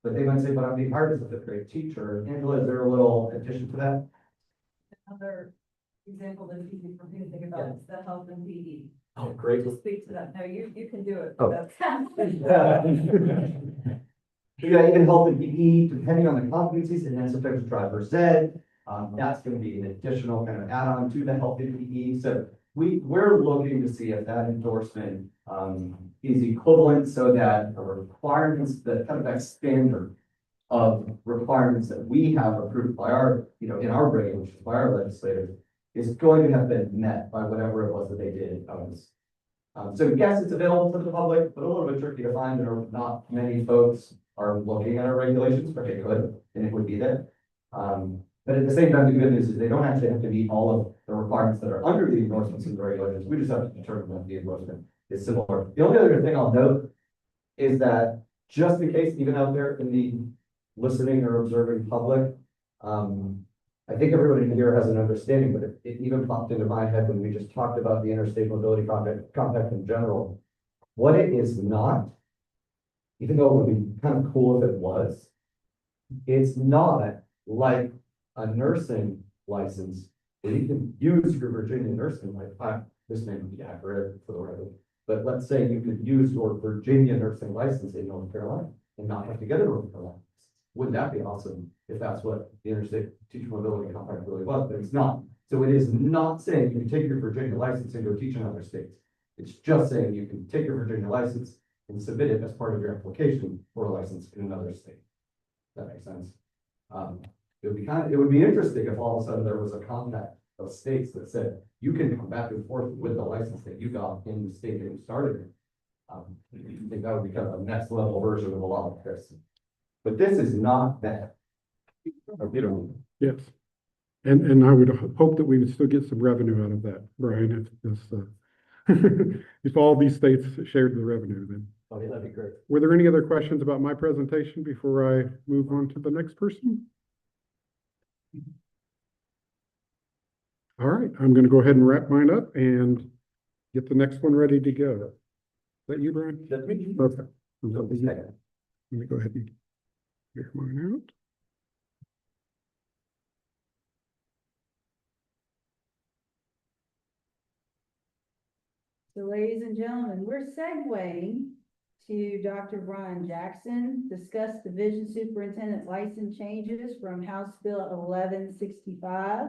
but they might say, but I'm being hired as a 5th grade teacher. Angela, is there a little addition to that? Another example that's easy for me to think about is the health and PE. Oh, great. To speak to that. No, you can do it. Oh. That's- Yeah, even health and PE, depending on the competencies, and then sometimes driver's ed. That's going to be an additional kind of add-on to the health and PE. So we're looking to see if that endorsement is equivalent so that the requirements, that kind of that standard of requirements that we have approved by our, in our regulations, by our legislators, is going to have been met by whatever it was that they did. So yes, it's available to the public, but a little bit tricky to find. There are not many folks are looking at our regulations, but they could, and it would be there. But at the same time, the good news is they don't actually have to meet all of the requirements that are under the endorsements and the regulations. We just have to determine that the endorsement is similar. The only other thing I'll note is that just in case, even out there in the listening or observing public, I think everybody in here has an understanding, but it even popped into my head when we just talked about the interstate mobility compact in general. What it is not, even though it would be kind of cool if it was, it's not like a nursing license where you can use your Virginia nursing license. This may be accurate for the record, but let's say you could use your Virginia nursing license in North Carolina and not have to get a North Carolina. Wouldn't that be awesome if that's what the interstate teacher mobility compact really was? But it's not. So it is not saying you can take your Virginia license and go teach in other states. It's just saying you can take your Virginia license and submit it as part of your application for a license in another state. That makes sense. It would be interesting if all of a sudden there was a compact of states that said you can come back and forth with the license that you got in the state that you started in. I think that would be kind of a next level version of a lot of this. But this is not that. Yes. And I would hope that we would still get some revenue out of that, Brian, if all these states shared the revenue, then. Oh, yeah, that'd be great. Were there any other questions about my presentation before I move on to the next person? All right, I'm going to go ahead and wrap mine up and get the next one ready to go. Is that you, Brian? That's me. Okay. Let me go ahead and clear mine out. So ladies and gentlemen, we're segueing to Dr. Brian Jackson, discuss division superintendent license changes from House Bill 1165,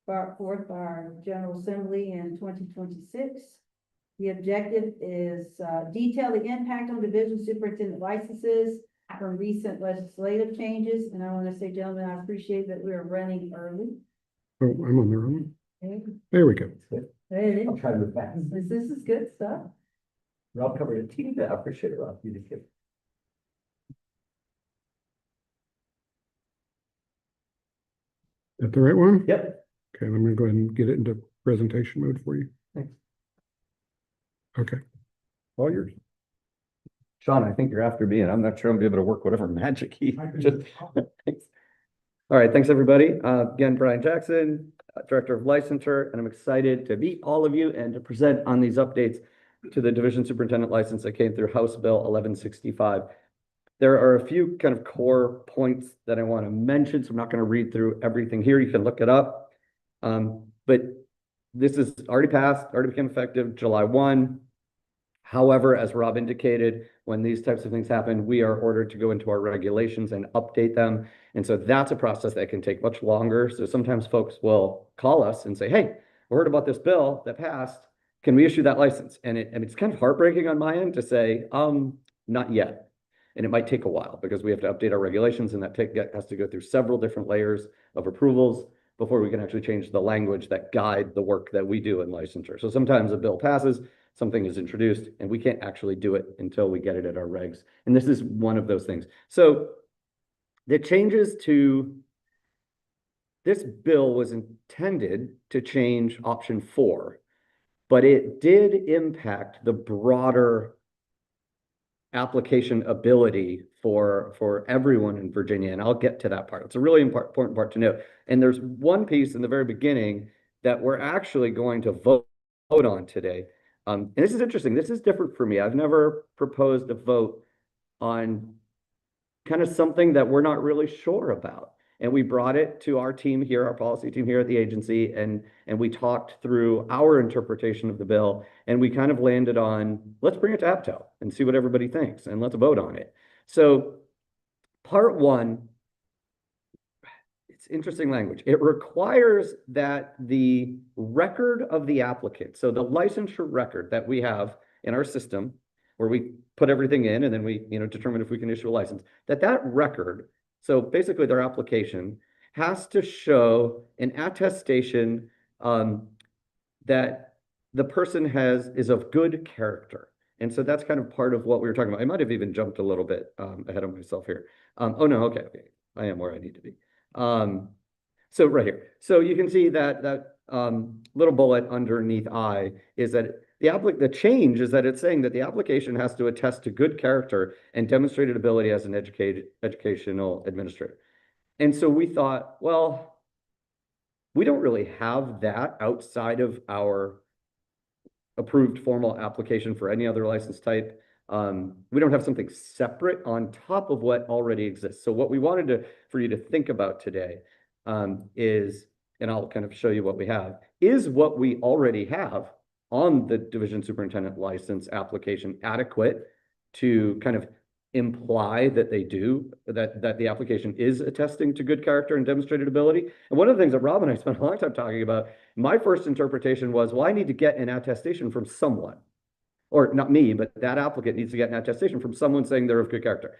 brought forth by our General Assembly in 2026. The objective is detail the impact on division superintendent licenses from recent legislative changes. And I want to say, gentlemen, I appreciate that we are running early. Oh, I'm on the wrong one. Okay. There we go. Hey, I'll try to move fast. this is good stuff. Rob covered a teeny bit. I appreciate it, Rob. You did good. Is that the right one? Yep. Okay, I'm gonna go ahead and get it into presentation mode for you. Thanks. Okay. All yours. Sean, I think you're after me, and I'm not sure I'm gonna be able to work whatever magic he just. Thanks. All right, thanks, everybody. Again, Brian Jackson, Director of Licensure, and I'm excited to meet all of you and to present on these updates to the Division Superintendent License that came through House Bill 1165. There are a few kind of core points that I want to mention, so I'm not going to read through everything here. You can look it up. But this is already passed, already became effective July 1. However, as Rob indicated, when these types of things happen, we are ordered to go into our regulations and update them. And so that's a process that can take much longer. So sometimes folks will call us and say, hey, I heard about this bill that passed. Can we issue that license? And it's kind of heartbreaking on my end to say, not yet. And it might take a while because we have to update our regulations, and that has to go through several different layers of approvals before we can actually change the language that guide the work that we do in licensure. So sometimes a bill passes, something is introduced, and we can't actually do it until we get it at our regs. And this is one of those things. So the changes to this bill was intended to change option 4, but it did impact the broader application ability for everyone in Virginia. And I'll get to that part. It's a really important part to note. And there's one piece in the very beginning that we're actually going to vote on today. And this is interesting. This is different for me. I've never proposed a vote on kind of something that we're not really sure about. And we brought it to our team here, our policy team here at the agency, and we talked through our interpretation of the bill, and we kind of landed on, let's bring it to ABTEL and see what everybody thinks, and let's vote on it. So part 1, it's interesting language. It requires that the record of the applicant, so the licensure record that we have in our system, where we put everything in and then we determine if we can issue a license, that record So basically their application has to show an attestation that the person is of good character. And so that's kind of part of what we were talking about. I might have even jumped a little bit ahead of myself here. Oh no, okay. I am where I need to be. So right here. So you can see that little bullet underneath I is that the change is that it's saying that the application has to attest to good character and demonstrated ability as an educational administrator. And so we thought, well, we don't really have that outside of our approved formal application for any other license type. We don't have something separate on top of what already exists. So what we wanted for you to think about today is, and I'll kind of show you what we have, is what we already have on the division superintendent license application adequate to kind of imply that that the application is attesting to good character and demonstrated ability. And one of the things that Rob and I spent a long time talking about, my first interpretation was, well, I need to get an attestation from someone, or not me, but that applicant needs to get an attestation from someone saying they're of good character.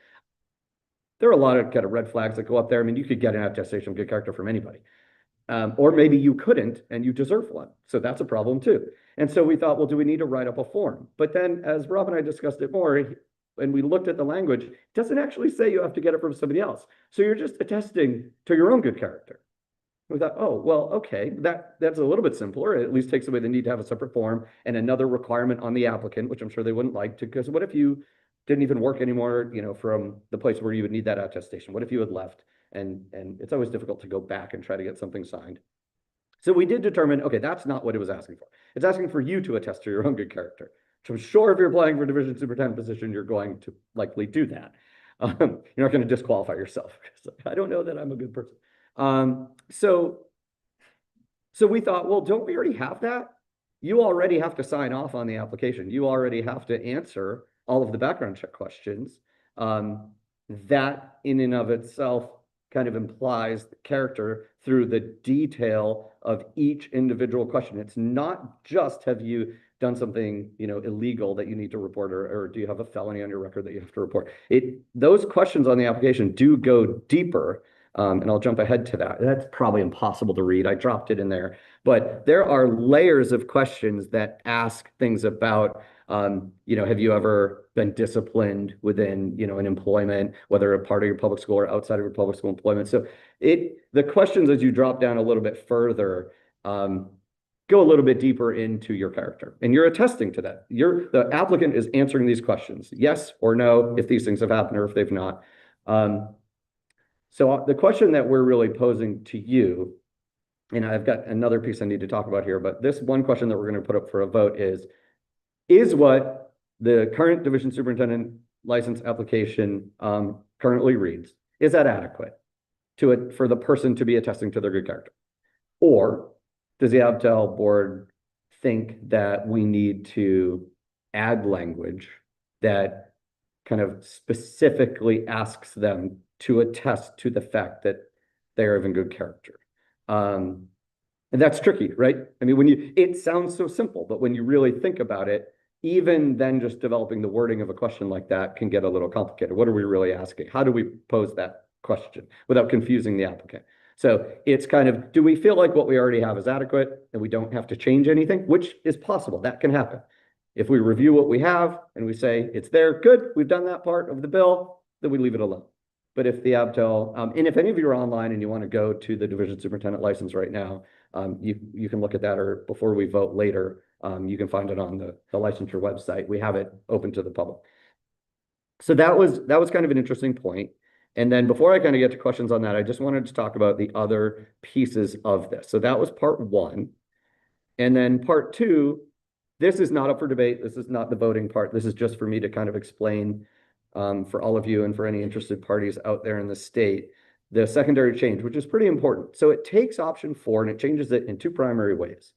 There are a lot of kind of red flags that go up there. I mean, you could get an attestation of good character from anybody. Or maybe you couldn't and you deserve one. So that's a problem too. And so we thought, well, do we need to write up a form? But then as Rob and I discussed it more, and we looked at the language, it doesn't actually say you have to get it from somebody else. So you're just attesting to your own good character. We thought, oh, well, okay, that's a little bit simpler. It at least takes away the need to have a separate form and another requirement on the applicant, which I'm sure they wouldn't like to, because what if you didn't even work anymore, you know, from the place where you would need that attestation? What if you had left? And it's always difficult to go back and try to get something signed. So we did determine, okay, that's not what it was asking for. It's asking for you to attest to your own good character. So I'm sure if you're applying for a division superintendent position, you're going to likely do that. You're not going to disqualify yourself. I don't know that I'm a good person. So we thought, well, don't we already have that? You already have to sign off on the application. You already have to answer all of the background check questions. That in and of itself kind of implies the character through the detail of each individual question. It's not just, have you done something, you know, illegal that you need to report, or do you have a felony on your record that you have to report? Those questions on the application do go deeper. And I'll jump ahead to that. That's probably impossible to read. I dropped it in there, but there are layers of questions that ask things about, you know, have you ever been disciplined within, you know, an employment, whether a part of your public school or outside of your public school employment. So the questions, as you drop down a little bit further, go a little bit deeper into your character, and you're attesting to that. The applicant is answering these questions, yes or no, if these things have happened or if they've not. So the question that we're really posing to you, and I've got another piece I need to talk about here, but this one question that we're going to put up for a vote is what the current division superintendent license application currently reads, is that adequate for the person to be attesting to their good character? Or does the ABTEL board think that we need to add language that kind of specifically asks them to attest to the fact that they are of good character? And that's tricky, right? I mean, it sounds so simple, but when you really think about it, even then just developing the wording of a question like that can get a little complicated. What are we really asking? How do we pose that question without confusing the applicant? So it's kind of, do we feel like what we already have is adequate and we don't have to change anything? Which is possible, that can happen. If we review what we have and we say it's there, good, we've done that part of the bill, then we leave it alone. But if the ABTEL, and if any of you are online and you want to go to the division superintendent license right now, you can look at that, or before we vote later, you can find it on the licensure website. We have it open to the public. So that was kind of an interesting point. And then before I kind of get to questions on that, I just wanted to talk about the other pieces of this. So that was part one. And then part two, this is not up for debate. This is not the voting part. This is just for me to kind of explain for all of you and for any interested parties out there in the state, the secondary change, which is pretty important. So it takes option 4 and it changes it in 2 primary ways.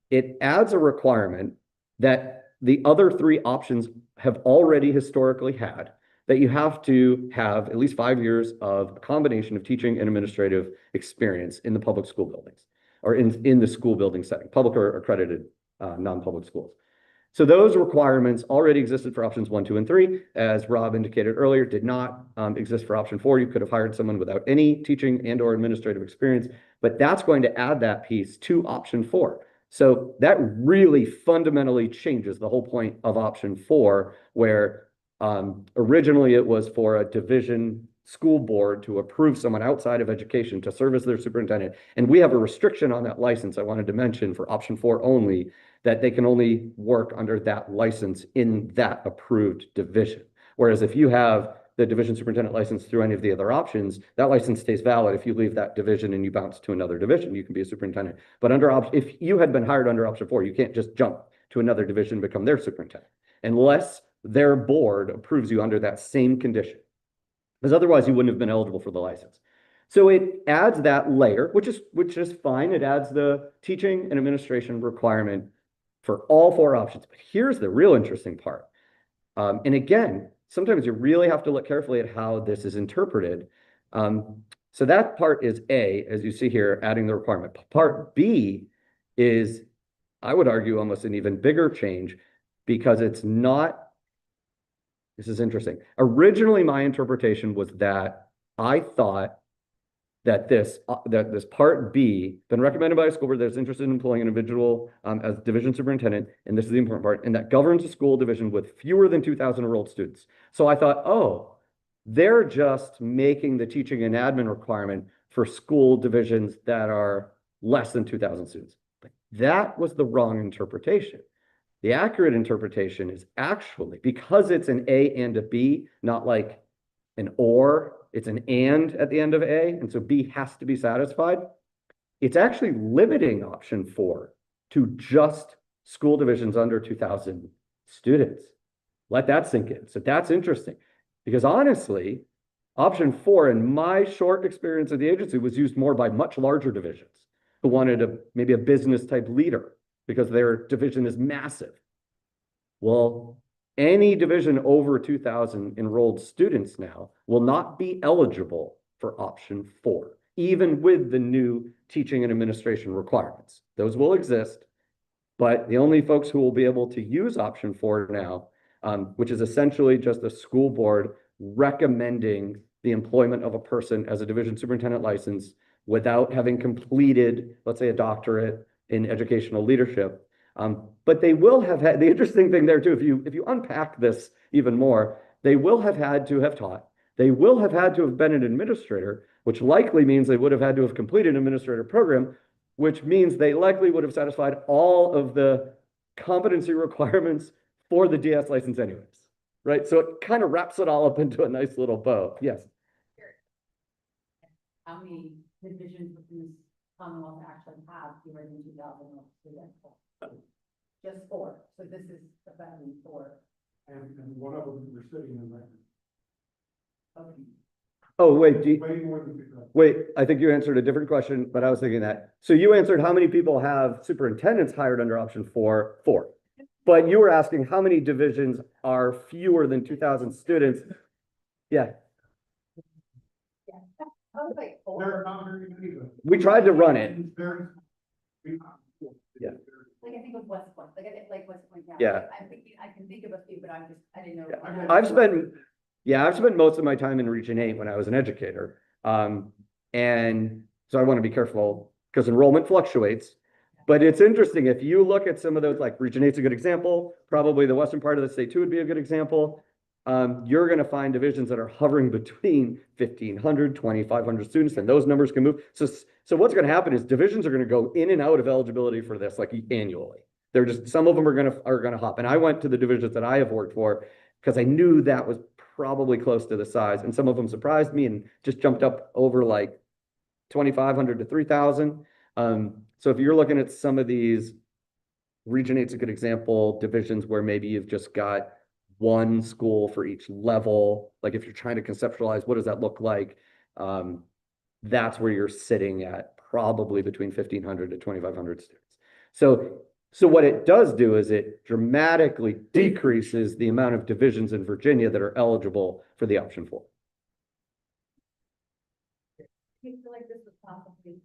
It adds a requirement that the other 3 options have already historically had, that you have to have at least 5 years of a combination of teaching and administrative experience in the public school buildings, or in the school building setting, public or accredited non-public schools. So those requirements already existed for options 1, 2, and 3. As Rob indicated earlier, did not exist for option 4. You could have hired someone without any teaching and or administrative experience, but that's going to add that piece to option 4. So that really fundamentally changes the whole point of option 4, where originally it was for a division school board to approve someone outside of education to serve as their superintendent. And we have a restriction on that license I wanted to mention for option 4 only, that they can only work under that license in that approved division. Whereas if you have the division superintendent license through any of the other options, that license stays valid. If you leave that division and you bounce to another division, you can be a superintendent. But if you had been hired under option 4, you can't just jump to another division and become their superintendent unless their board approves you under that same condition. Because otherwise you wouldn't have been eligible for the license. So it adds that layer, which is fine. It adds the teaching and administration requirement for all 4 options. But here's the real interesting part. And again, sometimes you really have to look carefully at how this is interpreted. So that part is A, as you see here, adding the requirement. Part B is, I would argue, almost an even bigger change, because it's not, this is interesting. Originally, my interpretation was that I thought that this part B, been recommended by a school board that's interested in employing an individual as division superintendent, and this is the important part, and that governs a school division with fewer than 2,000 enrolled students. So I thought, oh, they're just making the teaching and admin requirement for school divisions that are less than 2,000 students. But that was the wrong interpretation. The accurate interpretation is actually, because it's an A and a B, not like an or, it's an and at the end of A, and so B has to be satisfied. It's actually limiting option 4 to just school divisions under 2,000 students. Let that sink in. So that's interesting, because honestly, option 4, in my short experience at the agency, was used more by much larger divisions who wanted maybe a business type leader because their division is massive. Well, any division over 2,000 enrolled students now will not be eligible for option 4, even with the new teaching and administration requirements. Those will exist, but the only folks who will be able to use option 4 now, which is essentially just a school board recommending the employment of a person as a division superintendent license without having completed, let's say, a doctorate in educational leadership. But they will have had, the interesting thing there too, if you unpack this even more, they will have had to have taught, they will have had to have been an administrator, which likely means they would have had to have completed an administrator program, which means they likely would have satisfied all of the competency requirements for the DS license anyways, right? So it kind of wraps it all up into a nice little bow. Yes. How many divisions within this Commonwealth actually have fewer than 2,000 students? Just 4. So this is about 4. And one of them we're sitting in right now. Okay. Oh, wait, Way more than 2,000. wait, I think you answered a different question, but I was thinking that. So you answered how many people have superintendents hired under option 4? 4. But you were asking how many divisions are fewer than 2,000 students? Yeah. Yeah. I was like, 4. There are not very many of them. We tried to run it. Yeah. Like I think of West Point, like West Point. Yeah. I'm thinking, I can think of a few, but I didn't know. Yeah. I've spent most of my time in Region 8 when I was an educator. And so I want to be careful because enrollment fluctuates. But it's interesting, if you look at some of those, like Region 8 is a good example, probably the western part of the state too would be a good example. You're going to find divisions that are hovering between 1,500, 2,500 students, and those numbers can move. So what's going to happen is divisions are going to go in and out of eligibility for this like annually. They're just, some of them are going to hop. And I went to the divisions that I have worked for because I knew that was probably close to the size, and some of them surprised me and just jumped up over like 2,500 to 3,000. So if you're looking at some of these, Region 8's a good example, divisions where maybe you've just got one school for each level. Like if you're trying to conceptualize, what does that look like? That's where you're sitting at probably between 1,500 to 2,500 students. So what it does do is it dramatically decreases the amount of divisions in Virginia that are eligible for the option 4. Do we feel like this was possibly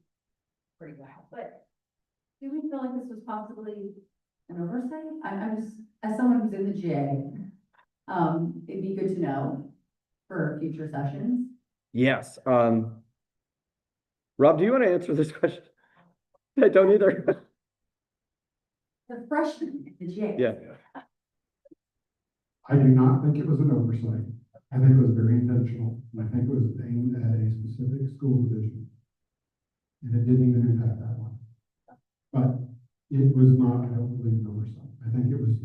pretty loud, but do we feel like this was possibly an oversight? I'm just, as someone who's in the GA, it'd be good to know for future sessions. Yes. Rob, do you want to answer this question? I don't either. The freshmen in the GA. Yeah. I do not think it was an oversight. I think it was very intentional. And I think it was aimed at a specific school division. And it didn't even impact that one. But it was not, I don't believe, an oversight. I think it was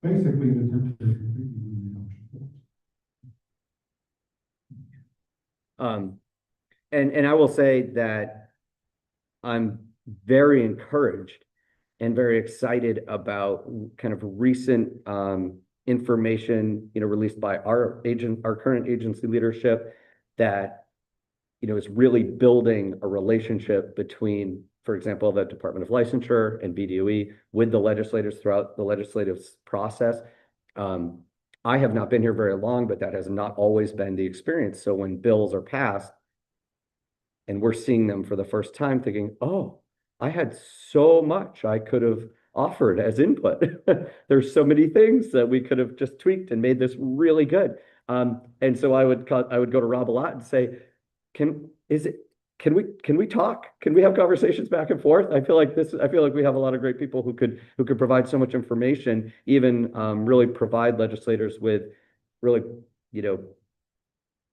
basically an attempt to completely remove the option. And I will say that I'm very encouraged and very excited about kind of recent information, released by our current agency leadership that, is really building a relationship between, for example, the Department of Licensure and BDOE with the legislators throughout the legislative process. I have not been here very long, but that has not always been the experience. So when bills are passed and we're seeing them for the first time, thinking, oh, I had so much I could have offered as input. There's so many things that we could have just tweaked and made this really good. And so I would go to Rob a lot and say, can we talk? Can we have conversations back and forth? I feel like we have a lot of great people who could provide so much information, even really provide legislators with really,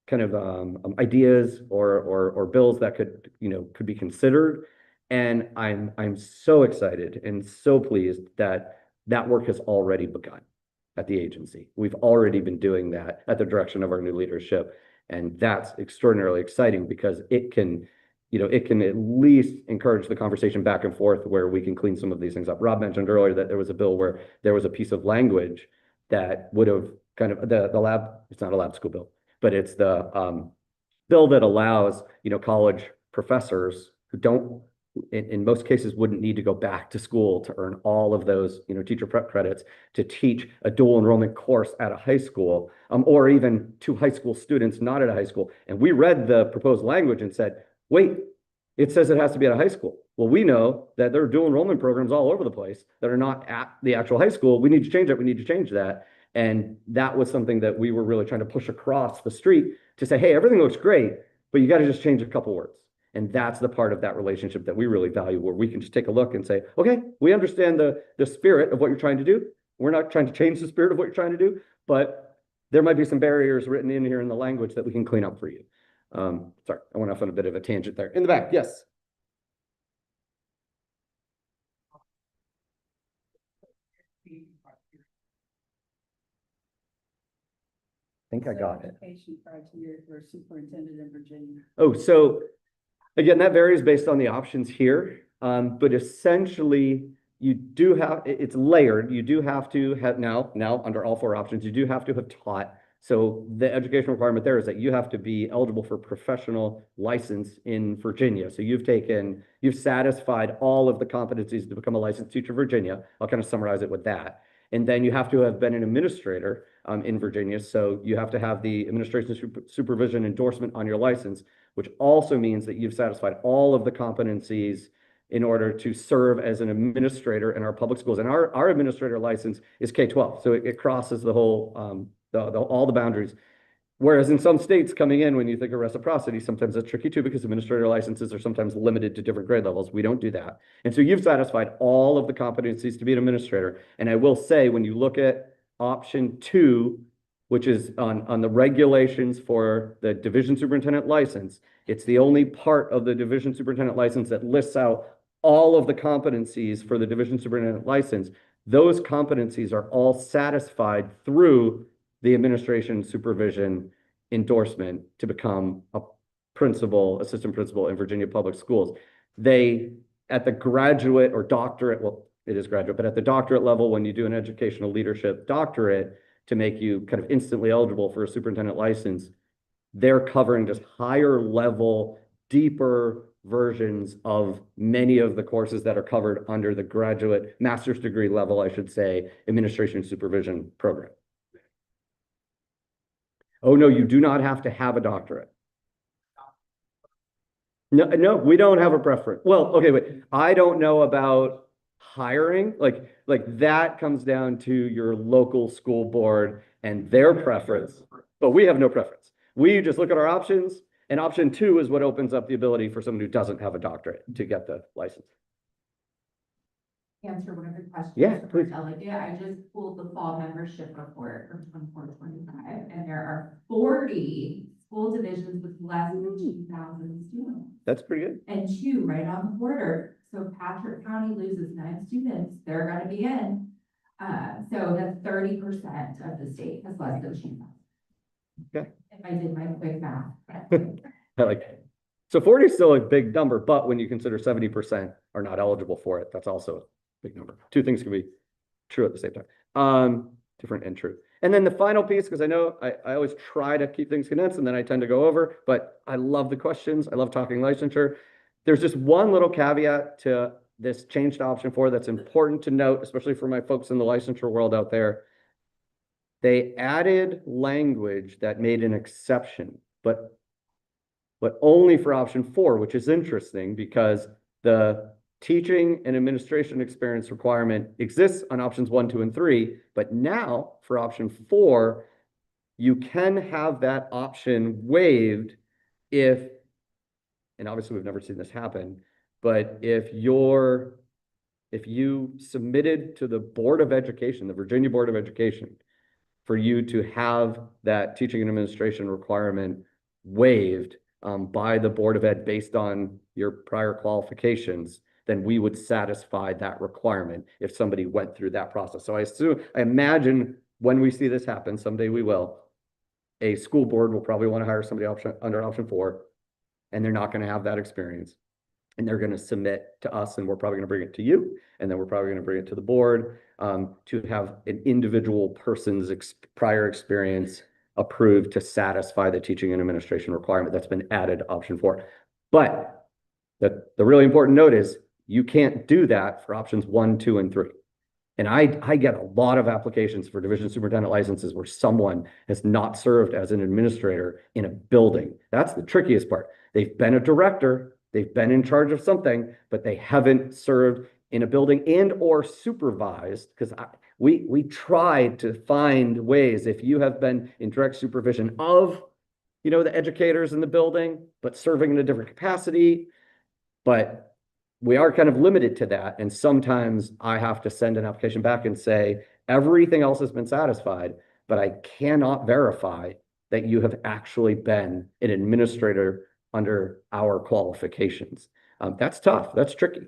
kind of ideas or bills that could be considered. And I'm so excited and so pleased that work has already begun at the agency. We've already been doing that at the direction of our new leadership. And that's extraordinarily exciting because it can at least encourage the conversation back and forth where we can clean some of these things up. Rob mentioned earlier that there was a bill where there was a piece of language that would have kind of the lab, it's not a lab school bill, but it's the bill that allows, college professors who don't, in most cases, wouldn't need to go back to school to earn all of those, teacher prep credits to teach a dual enrollment course at a high school, or even to high school students not at a high school. And we read the proposed language and said, wait, it says it has to be at a high school. Well, we know that there are dual enrollment programs all over the place that are not at the actual high school. We need to change it. We need to change that. And that was something that we were really trying to push across the street to say, hey, everything looks great, but you got to just change a couple words. And that's the part of that relationship that we really value, where we can just take a look and say, okay, we understand the spirit of what you're trying to do. We're not trying to change the spirit of what you're trying to do, but there might be some barriers written in here in the language that we can clean up for you. Sorry, I went off on a bit of a tangent there. In the back, yes. I think I got it. Certification criteria for superintendent in Virginia. Oh, so again, that varies based on the options here. But essentially you do have, it's layered. You do have to have now under all four options, you do have to have taught. So the education requirement there is that you have to be eligible for professional license in Virginia. So you've satisfied all of the competencies to become a licensed teacher in Virginia. I'll kind of summarize it with that. And then you have to have been an administrator in Virginia. So you have to have the administration supervision endorsement on your license, which also means that you've satisfied all of the competencies in order to serve as an administrator in our public schools. And our administrator license is K-12. So it crosses the whole, all the boundaries. Whereas in some states coming in, when you think of reciprocity, sometimes that's tricky too, because administrator licenses are sometimes limited to different grade levels. We don't do that. And so you've satisfied all of the competencies to be an administrator. And I will say, when you look at option 2, which is on the regulations for the division superintendent license, it's the only part of the division superintendent license that lists out all of the competencies for the division superintendent license. Those competencies are all satisfied through the administration supervision endorsement to become a assistant principal in Virginia public schools. They, at the graduate or doctorate, well, it is graduate, but at the doctorate level, when you do an educational leadership doctorate to make you kind of instantly eligible for a superintendent license, they're covering just higher level, deeper versions of many of the courses that are covered under the graduate master's degree level, I should say, administration supervision program. Oh, no, you do not have to have a doctorate. No, we don't have a preference. Well, okay, wait. I don't know about hiring, like that comes down to your local school board and their preference. But we have no preference. We just look at our options, and option 2 is what opens up the ability for someone who doesn't have a doctorate to get the license. Answer one of the questions. Yeah, for please. Delegate. I just pulled the fall membership report from 24-25, and there are 40 school divisions with less than 2,000 students. That's pretty good. And 2 right on the border. So Patrick County loses 9 students, they're gonna be in. So that's 30% of the state has less than 2,000. Okay. If I did my quick math. I like it. So 40 is still a big number, but when you consider 70% are not eligible for it, that's also a big number. Two things can be true at the same time. Different and true. And then the final piece, because I know I always try to keep things condensed and then I tend to go over, but I love the questions. I love talking licensure. There's just one little caveat to this change to option 4 that's important to note, especially for my folks in the licensure world out there. They added language that made an exception, but only for option 4, which is interesting because the teaching and administration experience requirement exists on options 1, 2, and 3, but now for option 4, you can have that option waived if, and obviously we've never seen this happen, but if you submitted to the Board of Education, the Virginia Board of Education, for you to have that teaching and administration requirement waived by the Board of Ed based on your prior qualifications, then we would satisfy that requirement if somebody went through that process. So I imagine when we see this happen, someday we will, a school board will probably want to hire somebody under option 4, and they're not going to have that experience. And they're going to submit to us, and we're probably going to bring it to you, and then we're probably going to bring it to the board to have an individual person's prior experience approved to satisfy the teaching and administration requirement that's been added to option 4. But the really important note is you can't do that for options 1, 2, and 3. And I get a lot of applications for division superintendent licenses where someone has not served as an administrator in a building. That's the trickiest part. They've been a director, they've been in charge of something, but they haven't served in a building and or supervised, because we tried to find ways, if you have been in direct supervision of, the educators in the building, but serving in a different capacity, but we are kind of limited to that. And sometimes I have to send an application back and say, everything else has been satisfied, but I cannot verify that you have actually been an administrator under our qualifications. That's tough. That's tricky,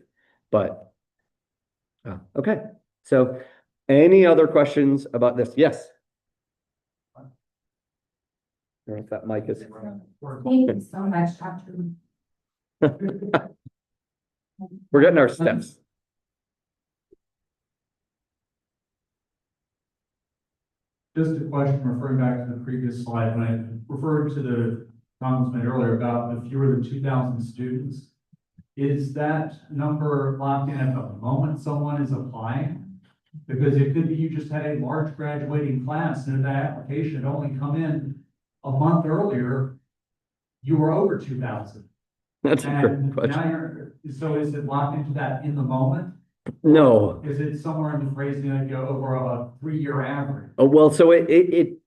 but okay. So any other questions about this? Yes. I don't know if that mic is. Thank you so much, Dr. We're getting our steps. Just a question referring back to the previous slide, when I referred to the comments made earlier about the fewer than 2,000 students. Is that number locked in at the moment someone is applying? Because it could be you just had a large graduating class and if that application had only come in a month earlier, you were over 2,000. That's a great question. Now so is it locked into that in the moment? No. Is it somewhere in the phrasing that go over a 3-year average? Oh, well, so it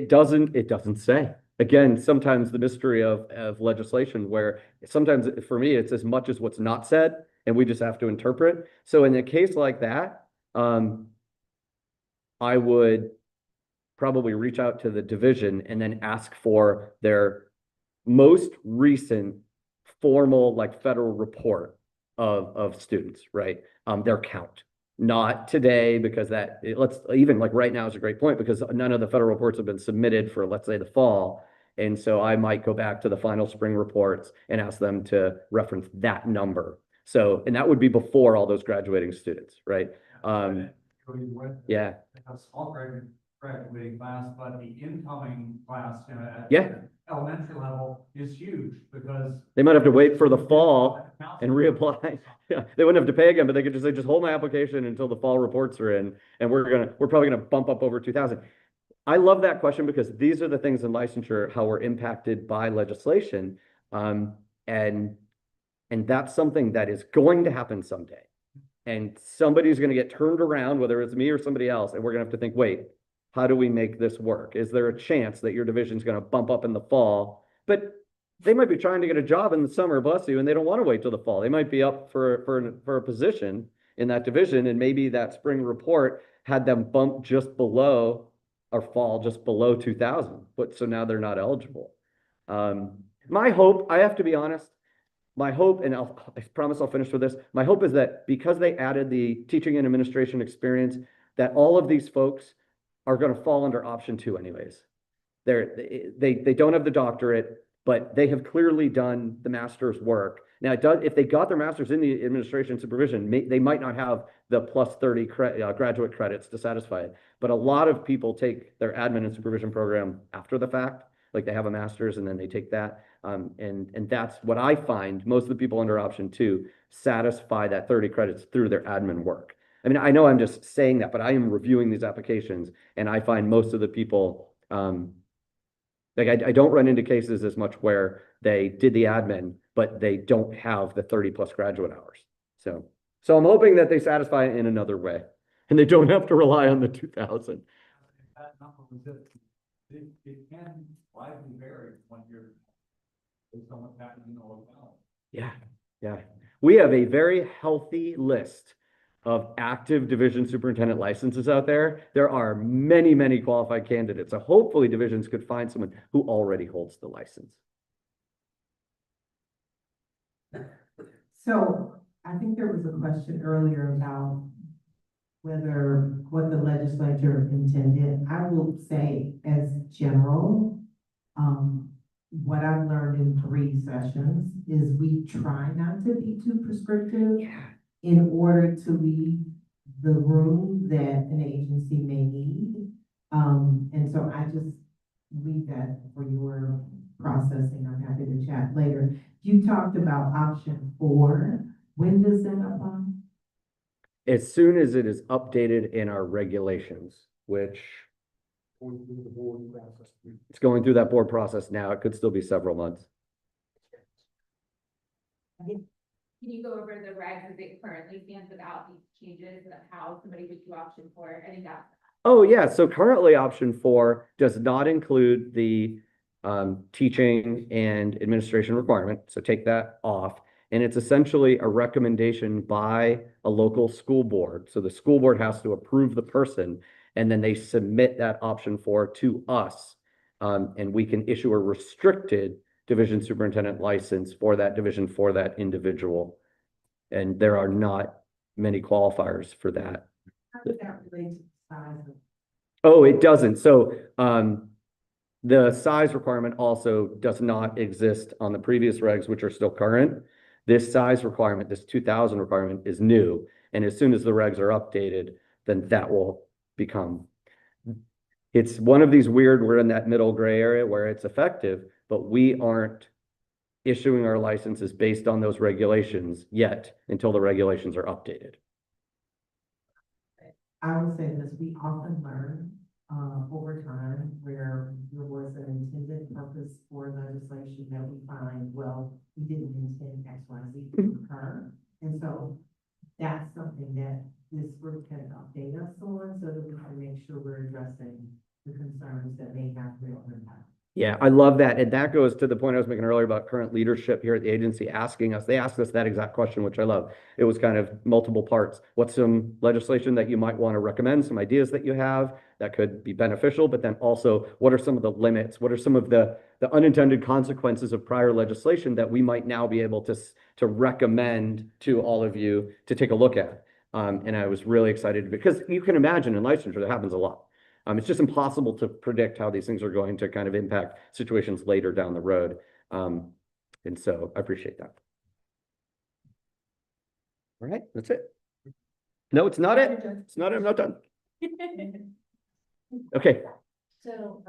doesn't say. Again, sometimes the mystery of legislation where sometimes for me, it's as much as what's not said and we just have to interpret. So in a case like that, I would probably reach out to the division and then ask for their most recent formal federal report of students, right? Their count, not today, because even right now is a great point because none of the federal reports have been submitted for, let's say, the fall. And so I might go back to the final spring reports and ask them to reference that number. So, and that would be before all those graduating students, right? Yeah. A small graduating class, but the incoming class at elementary level is huge because they might have to wait for the fall and reapply. Yeah, they wouldn't have to pay again, but they could just say, just hold my application until the fall reports are in, and we're probably gonna bump up over 2,000. I love that question because these are the things in licensure, how we're impacted by legislation. And that's something that is going to happen someday. And somebody's gonna get turned around, whether it's me or somebody else, and we're gonna have to think, wait, how do we make this work? Is there a chance that your division's gonna bump up in the fall? But they might be trying to get a job in the summer, bless you, and they don't want to wait till the fall. They might be up for a position in that division, and maybe that spring report had them bump just below or fall just below 2,000, but so now they're not eligible. My hope, I have to be honest, my hope, and I promise I'll finish with this. My hope is that because they added the teaching and administration experience, that all of these folks are going to fall under option 2 anyways. They don't have the doctorate, but they have clearly done the master's work. Now, if they got their master's in the administration supervision, they might not have the plus 30 graduate credits to satisfy it. But a lot of people take their admin and supervision program after the fact, like they have a master's and then they take that. And that's what I find. Most of the people under option 2 satisfy that 30 credits through their admin work. I mean, I know I'm just saying that, but I am reviewing these applications and I find most of the people, like I don't run into cases as much where they did the admin, but they don't have the 30 plus graduate hours. So I'm hoping that they satisfy it in another way and they don't have to rely on the 2,000. That number was it can widely vary when you're based on what's happening in the locality. Yeah. We have a very healthy list of active division superintendent licenses out there. There are many, many qualified candidates. So hopefully divisions could find someone who already holds the license. So I think there was a question earlier about what the legislature intended. I will say as general, what I've learned in 3 sessions is we try not to be too prescriptive in order to leave the room that an agency may need. And so I just leave that for your processing. I'm happy to chat later. You talked about option 4. When does that apply? As soon as it is updated in our regulations, which it's going through that board process now. It could still be several months. Can you go over the regs as it currently stands without these changes of how somebody would do option 4? I think that's. Oh yeah, so currently option 4 does not include the teaching and administration requirement. So take that off. And it's essentially a recommendation by a local school board. So the school board has to approve the person and then they submit that option 4 to us. And we can issue a restricted division superintendent license for that division for that individual. And there are not many qualifiers for that. How does that relate to the size? Oh, it doesn't. So the size requirement also does not exist on the previous regs, which are still current. This size requirement, this 2,000 requirement is new. And as soon as the regs are updated, then that will become, it's one of these weird, we're in that middle gray area where it's effective, but we aren't issuing our licenses based on those regulations yet until the regulations are updated. I would say this, we often learn over time where there was an intended purpose for legislation that we find, well, we didn't intend X, Y, Z to occur. And so that's something that this group can update us on so that we can make sure we're addressing the concerns that may have real impact. Yeah, I love that. And that goes to the point I was making earlier about current leadership here at the agency asking us, they asked us that exact question, which I love. It was kind of multiple parts. What's some legislation that you might want to recommend, some ideas that you have that could be beneficial, but then also what are some of the limits? What are some of the unintended consequences of prior legislation that we might now be able to recommend to all of you to take a look at? And I was really excited because you can imagine in licensure, that happens a lot. It's just impossible to predict how these things are going to kind of impact situations later down the road. And so I appreciate that. All right, that's it. No, it's not it. It's not it. I'm not done. Okay. So,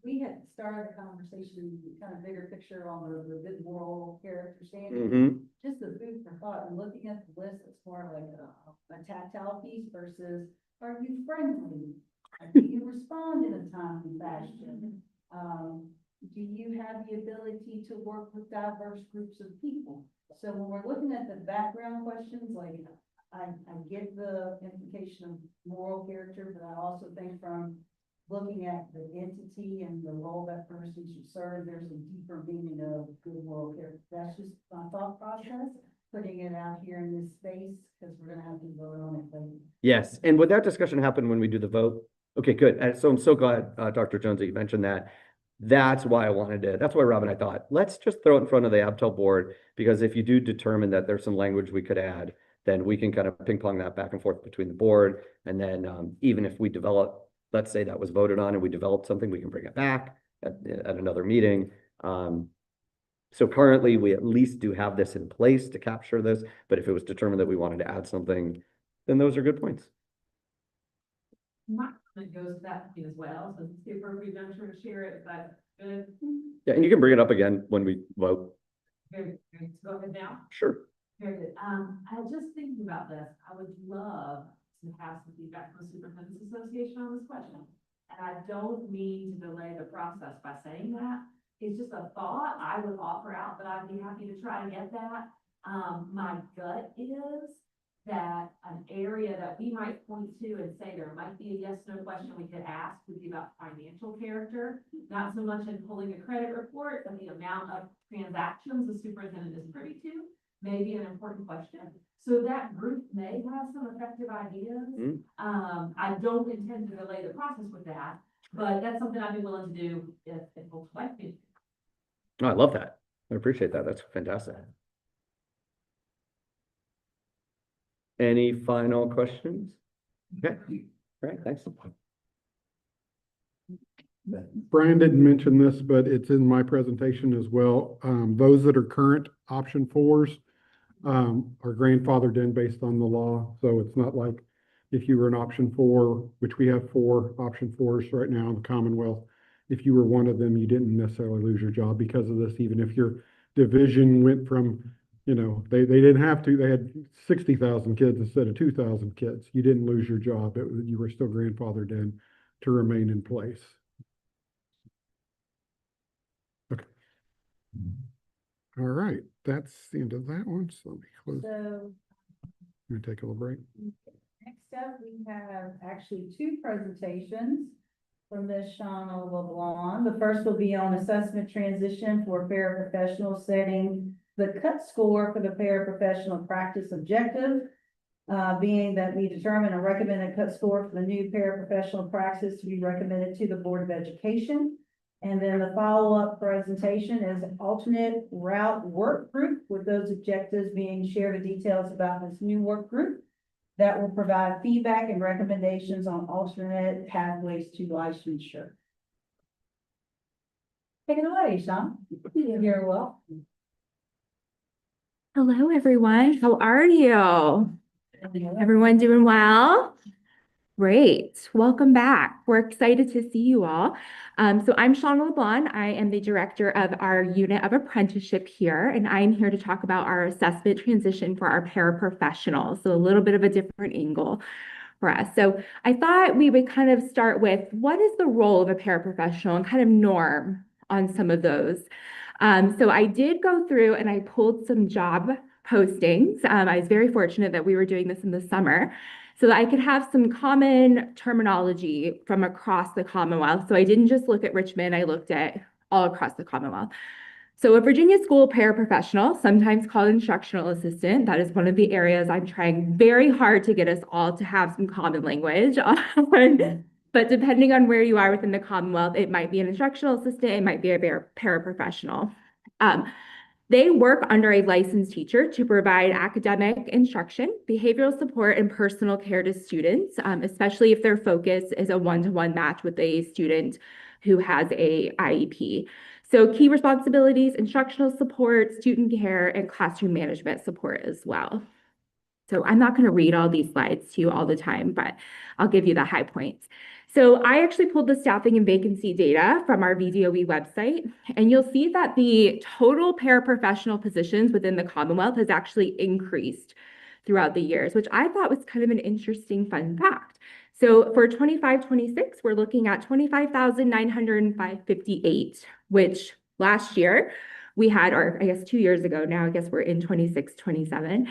we had started a conversation, kind of bigger picture on the good moral character standard. Mm-hmm. Just the food for thought and looking at the list, it's more like a tactile piece versus, are you friendly? Do you respond in a timely fashion? Do you have the ability to work with diverse groups of people? So when we're looking at the background questions, like, I get the implication of moral character, but I also think from looking at the entity and the role that person should serve, there's a deeper meaning of good moral character. That's just my thought process, putting it out here in this space, because we're gonna have to vote on it later. Yes, and would that discussion happen when we do the vote? Okay, good. So I'm so glad, Dr. Jones, that you mentioned that. That's why that's why Rob and I thought, let's just throw it in front of the ABTEL board, because if you do determine that there's some language we could add, then we can kind of ping pong that back and forth between the board. And then even if we develop, let's say that was voted on and we developed something, we can bring it back at another meeting. So currently we at least do have this in place to capture this, but if it was determined that we wanted to add something, then those are good points. My comment goes to that as well, so it's super appropriate juncture to share it, but good. Yeah, and you can bring it up again when we vote. Very good. Go ahead now. Sure. Very good. I was just thinking about this. I would love to have some feedback from the Superintendent's Association on this question. And I don't mean to delay the process by saying that. It's just a thought I would offer out that I'd be happy to try to get that. My gut is that an area that we might point to and say there might be a yes, no question we could ask would be about financial character, not so much in pulling a credit report, but the amount of transactions the superintendent is privy to may be an important question. So that group may have some effective ideas. Mm-hmm. I don't intend to delay the process with that, but that's something I'd be willing to do if folks like me. Oh, I love that. I appreciate that. That's fantastic. Any final questions? Okay, all right, thanks. Brian didn't mention this, but it's in my presentation as well. Those that are current option fours are grandfathered in based on the law. So it's not like if you were an option four, which we have 4 option fours right now in the Commonwealth. If you were one of them, you didn't necessarily lose your job because of this, even if your division went from, you know, they didn't have to, they had 60,000 kids instead of 2,000 kids. You didn't lose your job. You were still grandfathered in to remain in place. Okay. All right, that's the end of that one. So let me close. So Let me take a little break. next up, we have actually 2 presentations from Ms. Shauna LeBlanc. The first will be on assessment transition for paraprofessional, setting the cut score for the paraprofessional practice objective, being that we determine a recommended cut score for the new paraprofessional practice to be recommended to the Board of Education. And then the follow-up presentation is alternate route work group, with those objectives being shared the details about this new work group that will provide feedback and recommendations on alternate pathways to licensure. Take it away, Sean. You're welcome. Hello, everyone. How are you? Everyone doing well? Great. Welcome back. We're excited to see you all. So I'm Shauna LeBlanc. I am the director of our unit of apprenticeship here, and I'm here to talk about our assessment transition for our paraprofessionals. So a little bit of a different angle for us. So I thought we would kind of start with what is the role of a paraprofessional and kind of norm on some of those. So I did go through and I pulled some job postings. I was very fortunate that we were doing this in the summer so that I could have some common terminology from across the Commonwealth. So I didn't just look at Richmond, I looked at all across the Commonwealth. So a Virginia school paraprofessional, sometimes called instructional assistant, that is one of the areas I'm trying very hard to get us all to have some common language on. But depending on where you are within the Commonwealth, it might be an instructional assistant, it might be a paraprofessional. They work under a licensed teacher to provide academic instruction, behavioral support, and personal care to students, especially if their focus is a one-to-one match with a student who has a IEP. So key responsibilities, instructional support, student care, and classroom management support as well. So I'm not going to read all these slides to you all the time, but I'll give you the high points. So I actually pulled the staffing and vacancy data from our VDOE website, and you'll see that the total paraprofessional positions within the Commonwealth has actually increased throughout the years, which I thought was kind of an interesting fun fact. So for 25-26, we're looking at 25,958, which last year we had, or I guess 2 years ago now, I guess we're in 26, 27,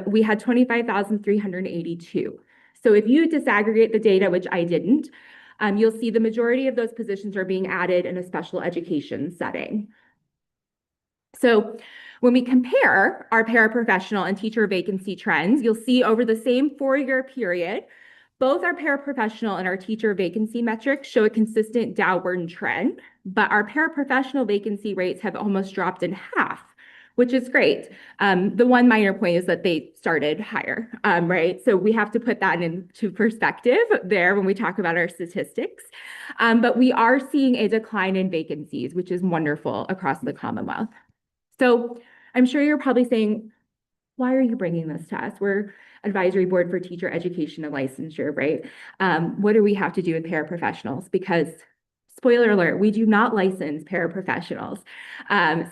we had 25,382. So if you disaggregate the data, which I didn't, you'll see the majority of those positions are being added in a special education setting. So when we compare our paraprofessional and teacher vacancy trends, you'll see over the same 4-year period, both our paraprofessional and our teacher vacancy metrics show a consistent downward trend, but our paraprofessional vacancy rates have almost dropped in half, which is great. The one minor point is that they started higher, right? So we have to put that into perspective there when we talk about our statistics. But we are seeing a decline in vacancies, which is wonderful across the Commonwealth. So I'm sure you're probably saying, why are you bringing this to us? We're advisory board for teacher education and licensure, right? What do we have to do with paraprofessionals? Because spoiler alert, we do not license paraprofessionals.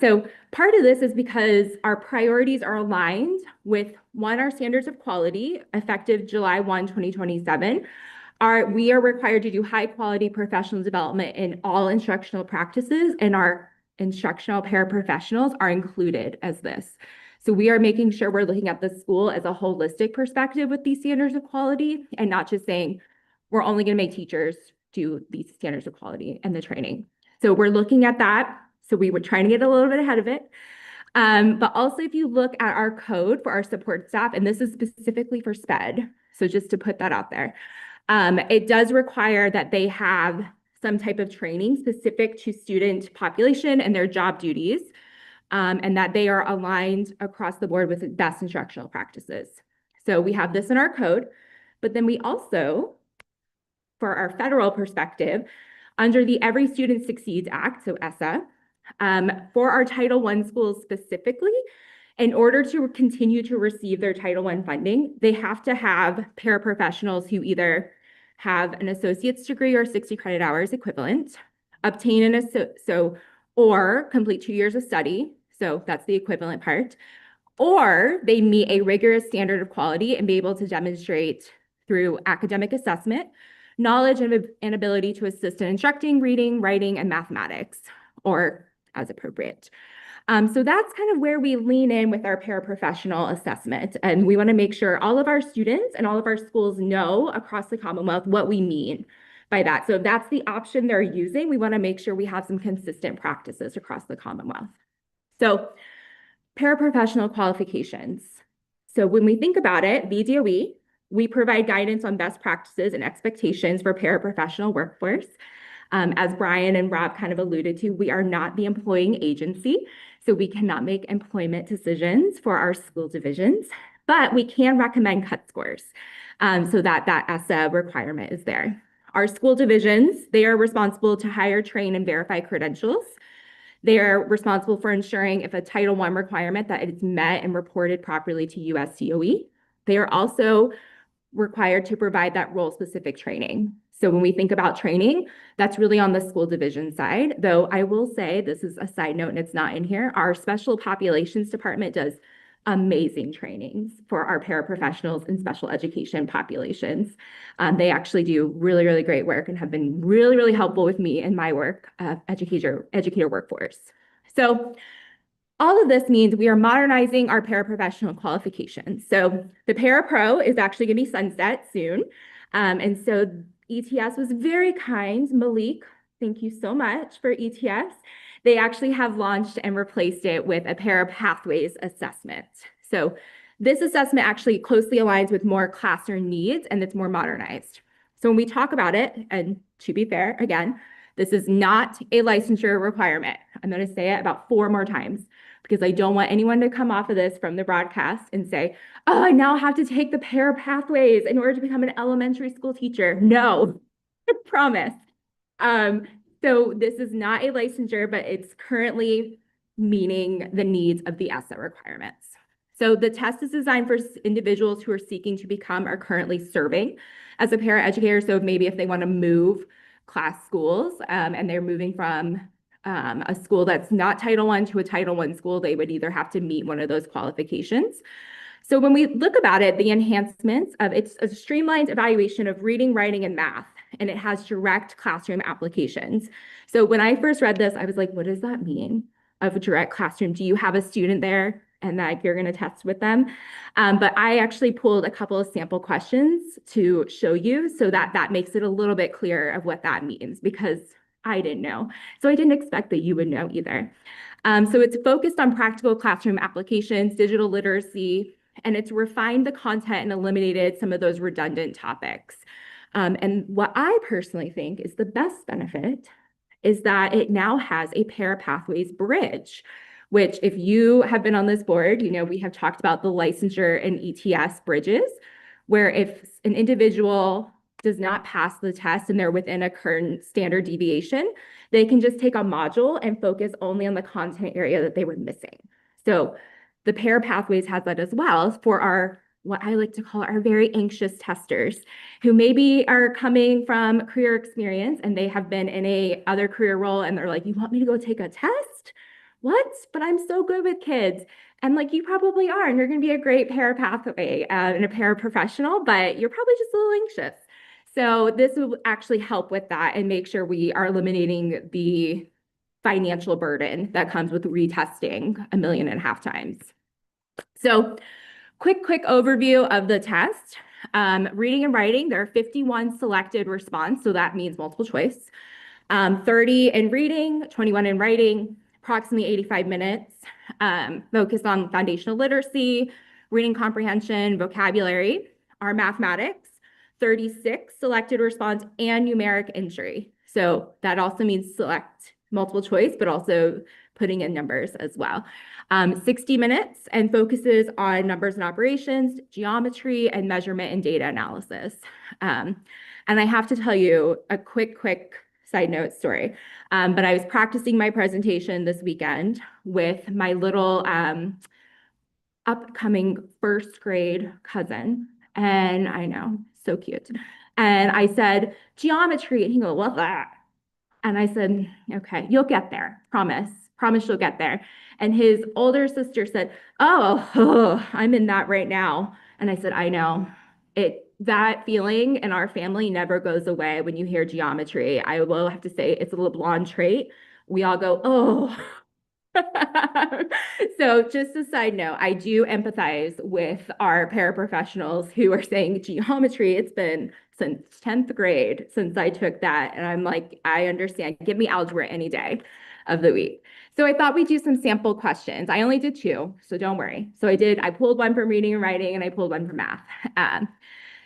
So part of this is because our priorities are aligned with, one, our standards of quality, effective July 1, 2027. We are required to do high quality professional development in all instructional practices, and our instructional paraprofessionals are included as this. So we are making sure we're looking at the school as a holistic perspective with these standards of quality, and not just saying we're only going to make teachers do these standards of quality and the training. So we're looking at that. So we were trying to get a little bit ahead of it. But also if you look at our code for our support staff, and this is specifically for SPED, so just to put that out there, it does require that they have some type of training specific to student population and their job duties, and that they are aligned across the board with best instructional practices. So we have this in our code, but then we also, for our federal perspective, under the Every Student Succeeds Act, so ESSA, for our Title I schools specifically, in order to continue to receive their Title I funding, they have to have paraprofessionals who either have an associate's degree or 60 credit hours equivalent, obtain or complete 2 years of study, so that's the equivalent part, or they meet a rigorous standard of quality and be able to demonstrate through academic assessment, knowledge and ability to assist in instructing, reading, writing, and mathematics, or as appropriate. So that's kind of where we lean in with our paraprofessional assessment. And we want to make sure all of our students and all of our schools know across the Commonwealth what we mean by that. So if that's the option they're using, we want to make sure we have some consistent practices across the Commonwealth. So paraprofessional qualifications. So when we think about it, BDOE, we provide guidance on best practices and expectations for paraprofessional workforce. As Brian and Rob kind of alluded to, we are not the employing agency, so we cannot make employment decisions for our school divisions, but we can recommend cut scores so that ESSA requirement is there. Our school divisions, they are responsible to hire, train, and verify credentials. They are responsible for ensuring if a Title I requirement that it's met and reported properly to USDOE. They are also required to provide that role-specific training. So when we think about training, that's really on the school division side, though I will say, this is a side note and it's not in here, our special populations department does amazing trainings for our paraprofessionals and special education populations. They do really, really great work and have been really, really helpful with me in my work, educator workforce. So all of this means we are modernizing our paraprofessional qualifications. So the Parapro is actually going to be sunset soon. And so ETS was very kind. Malik, thank you so much for ETS. They actually have launched and replaced it with a Parapathways assessment. So this assessment actually closely aligns with more classroom needs and it's more modernized. So when we talk about it, and to be fair, again, this is not a licensure requirement. I'm going to say it about 4 more times because I don't want anyone to come off of this from the broadcast and say, oh, I now have to take the Parapathways in order to become an elementary school teacher. No, I promise. So this is not a licensure, but it's currently meeting the needs of the ESSA requirements. So the test is designed for individuals who are seeking to become or currently serving as a paraeducator. So maybe if they want to move class schools and they're moving from a school that's not Title I to a Title I school, they would either have to meet one of those qualifications. So when we look about it, the enhancements of it's a streamlined evaluation of reading, writing, and math, and it has direct classroom applications. So when I first read this, I was like, what does that mean? of a direct classroom. Do you have a student there and that you're going to test with them? But I actually pulled a couple of sample questions to show you so that that makes it a little bit clearer of what that means, because I didn't know. So I didn't expect that you would know either. So it's focused on practical classroom applications, digital literacy, and it's refined the content and eliminated some of those redundant topics. And what I personally think is the best benefit is that it now has a pair pathways bridge, which if you have been on this board, you know, we have talked about the licensure and ETS bridges, where if an individual does not pass the test and they're within a current standard deviation, they can just take a module and focus only on the content area that they were missing. So the pair pathways has that as well for our, what I like to call our very anxious testers who maybe are coming from career experience and they have been in a other career role and they're like, you want me to go take a test? What? But I'm so good with kids. And like, you probably are, and you're going to be a great pair pathway and a paraprofessional, but you're probably just a little anxious. So this will actually help with that and make sure we are eliminating the financial burden that comes with retesting 1.5 million times. So quick overview of the test. Reading and writing, there are 51 selected response, so that means multiple choice. 30 in reading, 21 in writing, approximately 85 minutes, focused on foundational literacy, reading comprehension, vocabulary. Our mathematics, 36 selected response and numeric entry. So that also means select multiple choice, but also putting in numbers as well. 60 minutes and focuses on numbers and operations, geometry, and measurement and data analysis. And I have to tell you a quick side note story. But I was practicing my presentation this weekend with my little upcoming first grade cousin. And I know, so cute. And I said, geometry. And he goes, what's that? And I said, okay, you'll get there. Promise you'll get there. And his older sister said, oh, I'm in that right now. And I said, I know. That feeling in our family never goes away when you hear geometry. I will have to say it's a little blonde trait. We all go, oh. So just a side note, I do empathize with our paraprofessionals who are saying geometry, it's been since 10th grade since I took that. And I'm like, I understand. Give me algebra any day of the week. So I thought we'd do some sample questions. I only did 2, so don't worry. So I pulled one from reading and writing and I pulled one from math.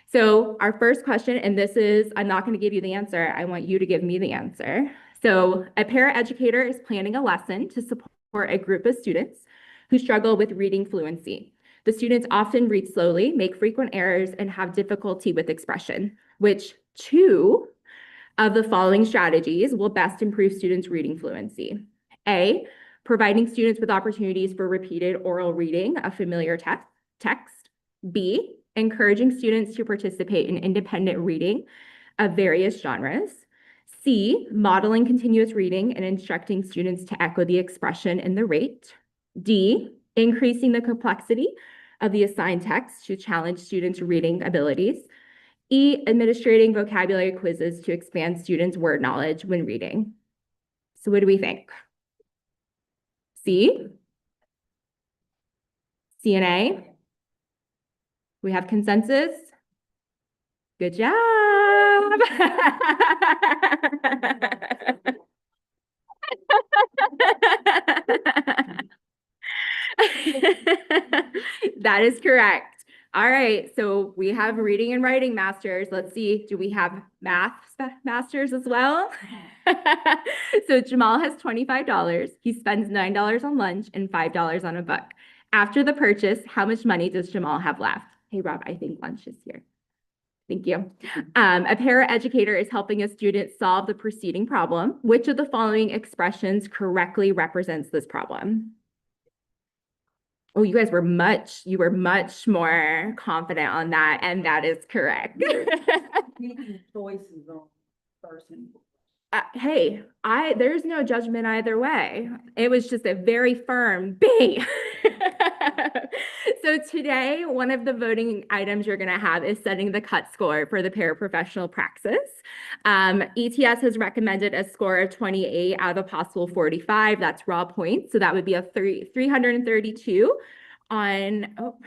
So our first question, and this is, I'm not going to give you the answer. I want you to give me the answer. So a paraeducator is planning a lesson to support a group of students who struggle with reading fluency. The students often read slowly, make frequent errors, and have difficulty with expression. Which 2 of the following strategies will best improve students' reading fluency? A, providing students with opportunities for repeated oral reading of familiar text. B, encouraging students to participate in independent reading of various genres. C, modeling continuous reading and instructing students to echo the expression and the rate. D, increasing the complexity of the assigned text to challenge students' reading abilities. E, administrating vocabulary quizzes to expand students' word knowledge when reading. So what do we think? C? C and A? We have consensus? Good job. That is correct. All right, so we have reading and writing masters. Let's see, do we have math masters as well? So Jamal has $25. He spends $9 on lunch and $5 on a book. After the purchase, how much money does Jamal have left? Hey, Rob, I think lunch is here. Thank you. A paraeducator is helping a student solve the preceding problem. Which of the following expressions correctly represents this problem? Oh, you were much more confident on that, and that is correct. Making choices on person. Hey, there's no judgment either way. It was just a very firm B. So today, one of the voting items you're going to have is setting the cut score for the paraprofessional praxis. ETS has recommended a score of 28 out of a possible 45. That's raw points. So that would be a 332 on, oh,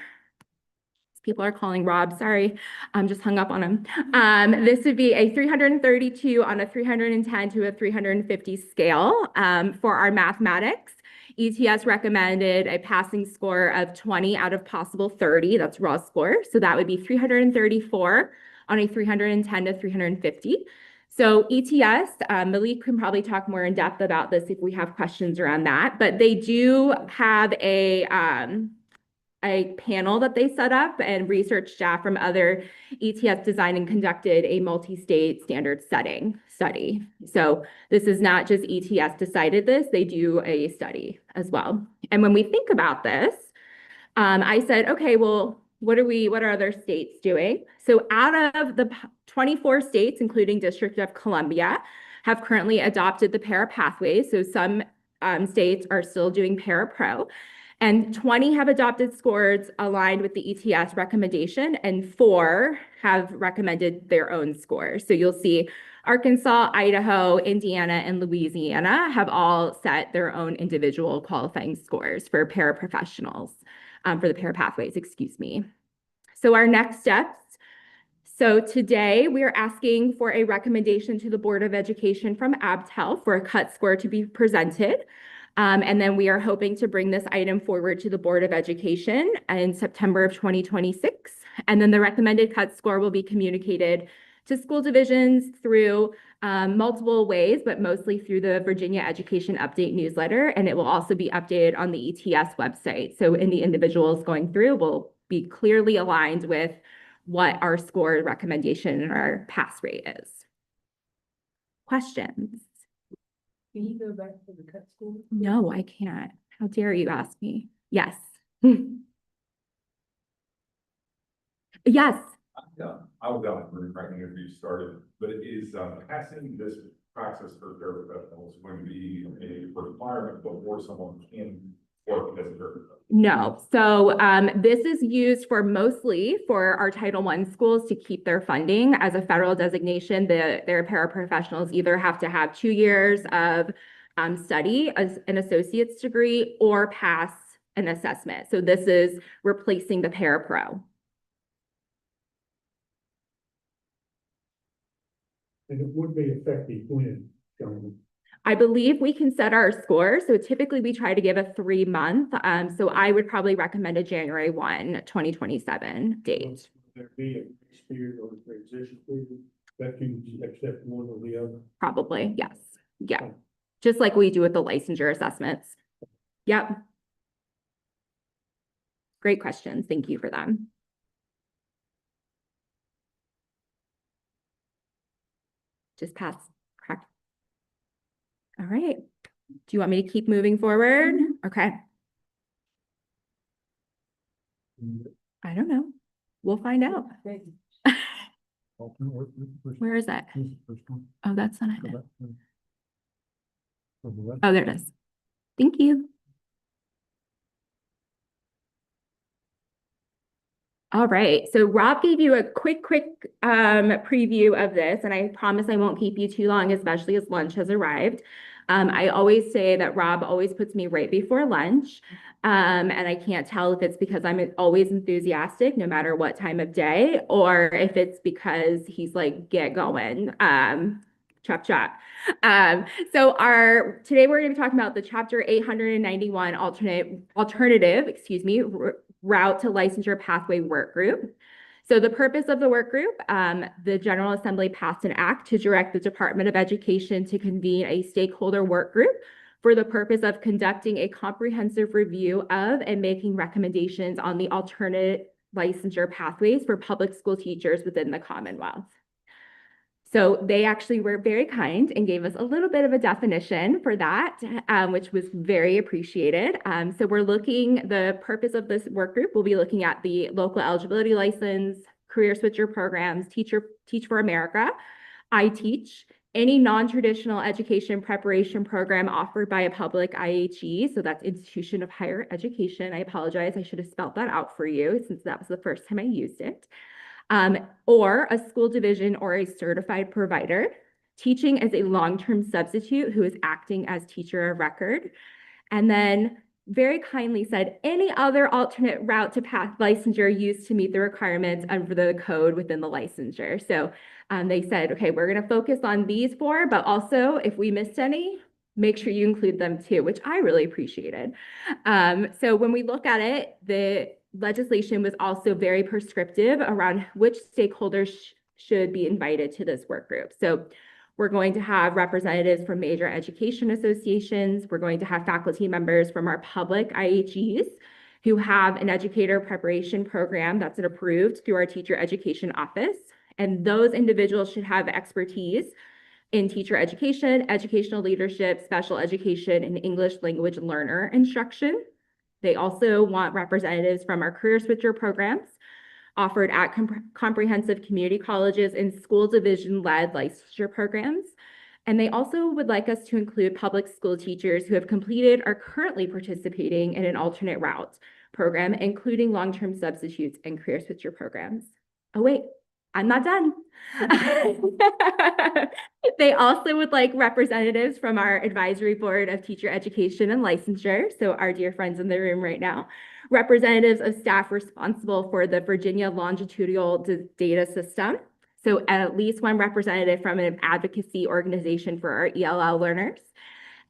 people are calling Rob, sorry, I'm just hung up on him. This would be a 332 on a 310 to a 350 scale. For our mathematics, ETS recommended a passing score of 20 out of possible 30, that's raw score. So that would be 334 on a 310 to 350. So ETS, Malik can probably talk more in depth about this if we have questions around that, but they do have a panel that they set up, and research staff from other ETS designed and conducted a multi-state standard setting study. So this is not just ETS decided this, they do a study as well. And when we think about this, I said, okay, well, what are other states doing? So out of the 24 states, including District of Columbia, have currently adopted the para pathways. So some states are still doing para pro. And 20 have adopted scores aligned with the ETS recommendation, and 4 have recommended their own scores. So you'll see Arkansas, Idaho, Indiana, and Louisiana have all set their own individual qualifying scores for paraprofessionals, for the para pathways, excuse me. So our next steps. So today we are asking for a recommendation to the Board of Education from ABTEL for a cut score to be presented. And then we are hoping to bring this item forward to the Board of Education in September of 2026. And then the recommended cut score will be communicated to school divisions through multiple ways, but mostly through the Virginia Education Update newsletter. And it will also be updated on the ETS website. So any individuals going through will be clearly aligned with what our score recommendation and our pass rate is. Questions? Can you go back to the cut score? No, I can't. How dare you ask me? Yes. Yes. Yeah, I was out in right after you started, but it is, passing this praxis for paraprofessionals going to be a requirement before someone can work as a paraprofessional? No. So this is used for mostly for our Title I schools to keep their funding. As a federal designation, their paraprofessionals either have to have 2 years of study as an associate's degree or pass an assessment. So this is replacing the parapro. And it would be effective when, John? I believe we can set our score. So typically we try to give a 3-month. So I would probably recommend a January 1, 2027 date. Will there be a grace period or a transition period that you accept one or the other? Probably, yes. Yeah. Just like we do with the licensure assessments. Yep. Great questions. Thank you for them. Just pass. Correct. All right. Do you want me to keep moving forward? Okay. I don't know. We'll find out. Where is that? Oh, that's not it. Oh, there it is. Thank you. All right, so Rob gave you a quick preview of this, and I promise I won't keep you too long, especially as lunch has arrived. I always say that Rob always puts me right before lunch, and I can't tell if it's because I'm always enthusiastic no matter what time of day, or if it's because he's like, get going, chop chop. So today we're going to be talking about the Chapter 891 alternative, excuse me, route to licensure pathway work group. So the purpose of the work group, the General Assembly passed an act to direct the Department of Education to convene a stakeholder work group for the purpose of conducting a comprehensive review of and making recommendations on the alternate licensure pathways for public school teachers within the Commonwealth. So they actually were very kind and gave us a little bit of a definition for that, which was very appreciated. So the purpose of this work group, we'll be looking at the local eligibility license, career switcher programs, Teach for America, I Teach, any non-traditional education preparation program offered by a public IHE, so that's institution of higher education. I apologize, I should have spelled that out for you since that was the first time I used it. Or a school division or a certified provider, teaching as a long-term substitute who is acting as teacher of record. And then very kindly said, any other alternate route to path licensure used to meet the requirements under the code within the licensure. So they said, okay, we're going to focus on these four, but also if we missed any, make sure you include them too, which I really appreciated. So when we look at it, the legislation was also very prescriptive around which stakeholders should be invited to this work group. So we're going to have representatives from major education associations. We're going to have faculty members from our public IHEs who have an educator preparation program that's approved through our teacher education office. And those individuals should have expertise in teacher education, educational leadership, special education, and English language learner instruction. They also want representatives from our career switcher programs offered at comprehensive community colleges and school division-led licensure programs. And they also would like us to include public school teachers who have completed or currently participating in an alternate route program, including long-term substitutes and career switcher programs. Oh, wait, I'm not done. They also would like representatives from our advisory board of teacher education and licensure, so our dear friends in the room right now, representatives of staff responsible for the Virginia longitudinal data system, so at least one representative from an advocacy organization for our ELL learners,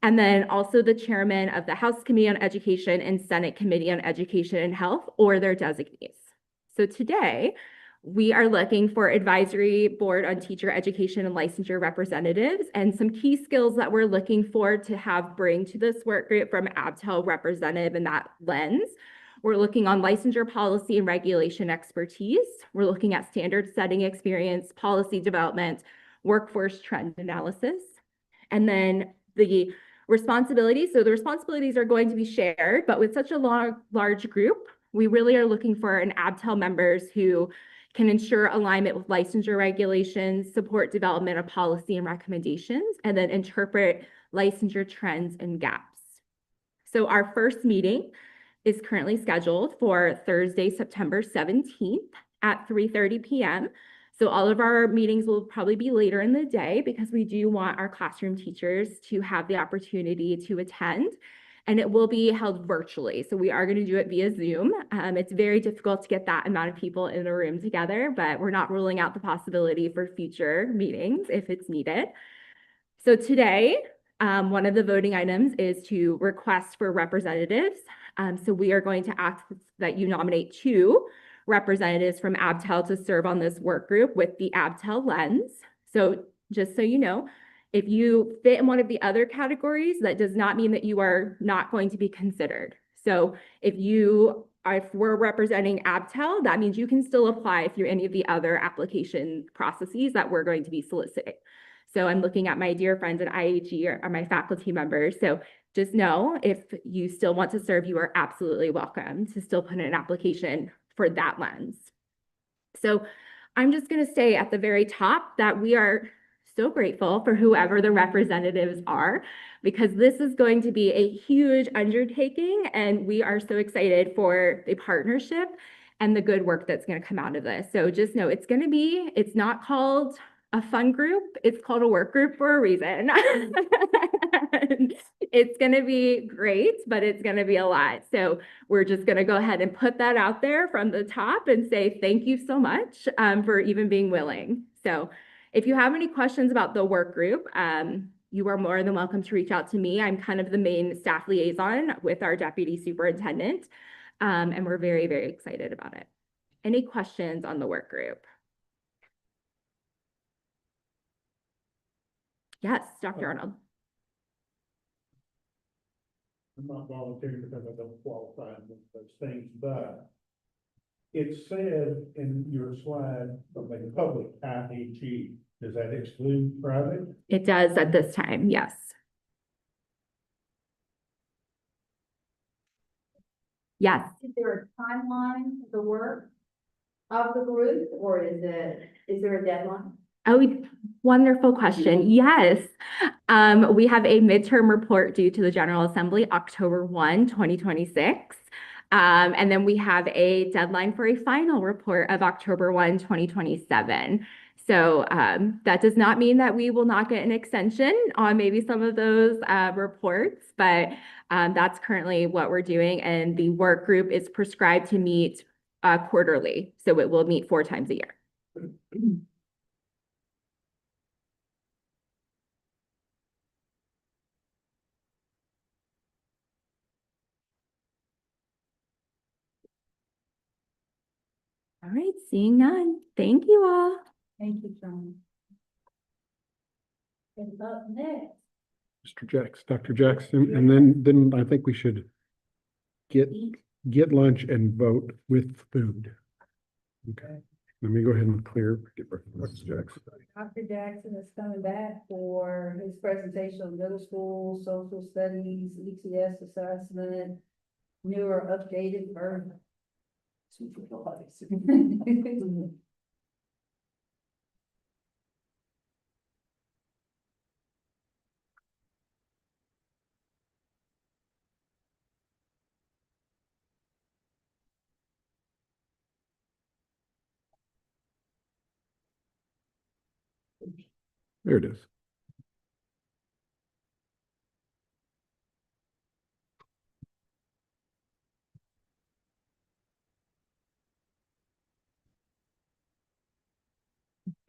and then also the chairman of the House Committee on Education and Senate Committee on Education and Health or their designees. So today, we are looking for advisory board on teacher education and licensure representatives, and some key skills that we're looking for to have bring to this work group from ABTEL representative in that lens. We're looking on licensure policy and regulation expertise. We're looking at standard setting experience, policy development, workforce trend analysis, and then the responsibilities. So the responsibilities are going to be shared, but with such a large group, we really are looking for an ABTEL members who can ensure alignment with licensure regulations, support development of policy and recommendations, and then interpret licensure trends and gaps. So our first meeting is currently scheduled for Thursday, September 17th at 3:30 p.m. So all of our meetings will probably be later in the day because we do want our classroom teachers to have the opportunity to attend. And it will be held virtually. So we are going to do it via Zoom. It's very difficult to get that amount of people in a room together, but we're not ruling out the possibility for future meetings if it's needed. So today, one of the voting items is to request for representatives. So we are going to ask that you nominate 2 representatives from ABTEL to serve on this work group with the ABTEL lens. So just so you know, if you fit in one of the other categories, that does not mean that you are not going to be considered. So if we're representing ABTEL, that means you can still apply through any of the other application processes that we're going to be soliciting. So I'm looking at my dear friends at IHE or my faculty members. So just know if you still want to serve, you are absolutely welcome to still put in an application for that lens. So I'm just going to say at the very top that we are so grateful for whoever the representatives are, because this is going to be a huge undertaking, and we are so excited for the partnership and the good work that's going to come out of this. So just know it's not called a fun group, it's called a work group for a reason. It's going to be great, but it's going to be a lot. So we're just going to go ahead and put that out there from the top and say thank you so much for even being willing. So if you have any questions about the work group, you are more than welcome to reach out to me. I'm kind of the main staff liaison with our deputy superintendent, and we're very, very excited about it. Any questions on the work group? Yes, Dr. Arnold. I'm not volunteering because I don't qualify with those things, but it said in your slide from a public IHE, does that exclude private? It does at this time, yes. Yes. Is there a timeline for the work of the group, or is there a deadline? Oh, wonderful question. Yes. We have a midterm report due to the General Assembly, October 1, 2026. And then we have a deadline for a final report of October 1, 2027. So that does not mean that we will not get an extension on maybe some of those reports, but that's currently what we're doing. And the work group is prescribed to meet quarterly. So it will meet 4 times a year. All right, seeing none. Thank you all. Thank you, John. And up next. Dr. Jackson, and then I think we should get lunch and vote with food. Okay, let me go ahead and clear. Dr. Jackson. Dr. Jackson is coming back for his presentation on middle school, social studies, ETS assessment, newer updated version. There it is.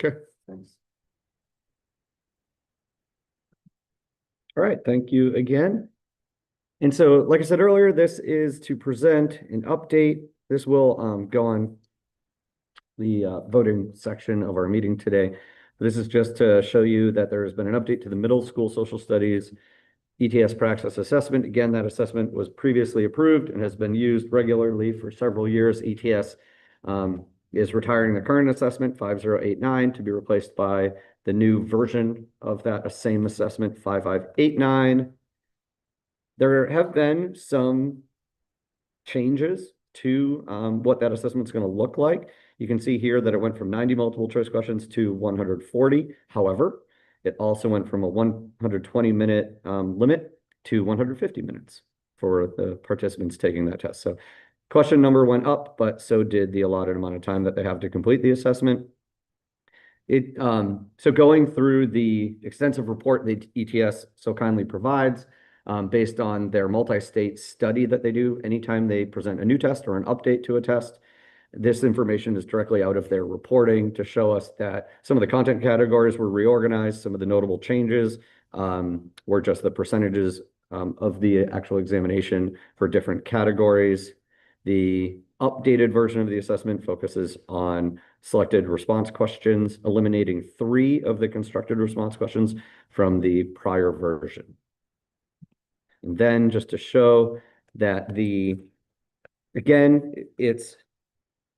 Okay. Thanks. All right, thank you again. And so, like I said earlier, this is to present an update. This will go on the voting section of our meeting today. This is just to show you that there has been an update to the middle school social studies ETS praxis assessment. Again, that assessment was previously approved and has been used regularly for several years. ETS is retiring the current assessment 5089 to be replaced by the new version of that same assessment 5589. There have been some changes to what that assessment is going to look like. You can see here that it went from 90 multiple choice questions to 140. However, it also went from a 120-minute limit to 150 minutes for the participants taking that test. So question number went up, but so did the allotted amount of time that they have to complete the assessment. So going through the extensive report the ETS so kindly provides, based on their multi-state study that they do anytime they present a new test or an update to a test. This information is directly out of their reporting to show us that some of the content categories were reorganized. Some of the notable changes were just the percentages of the actual examination for different categories. The updated version of the assessment focuses on selected response questions, eliminating 3 of the constructed response questions from the prior version. And then just to show that again, it's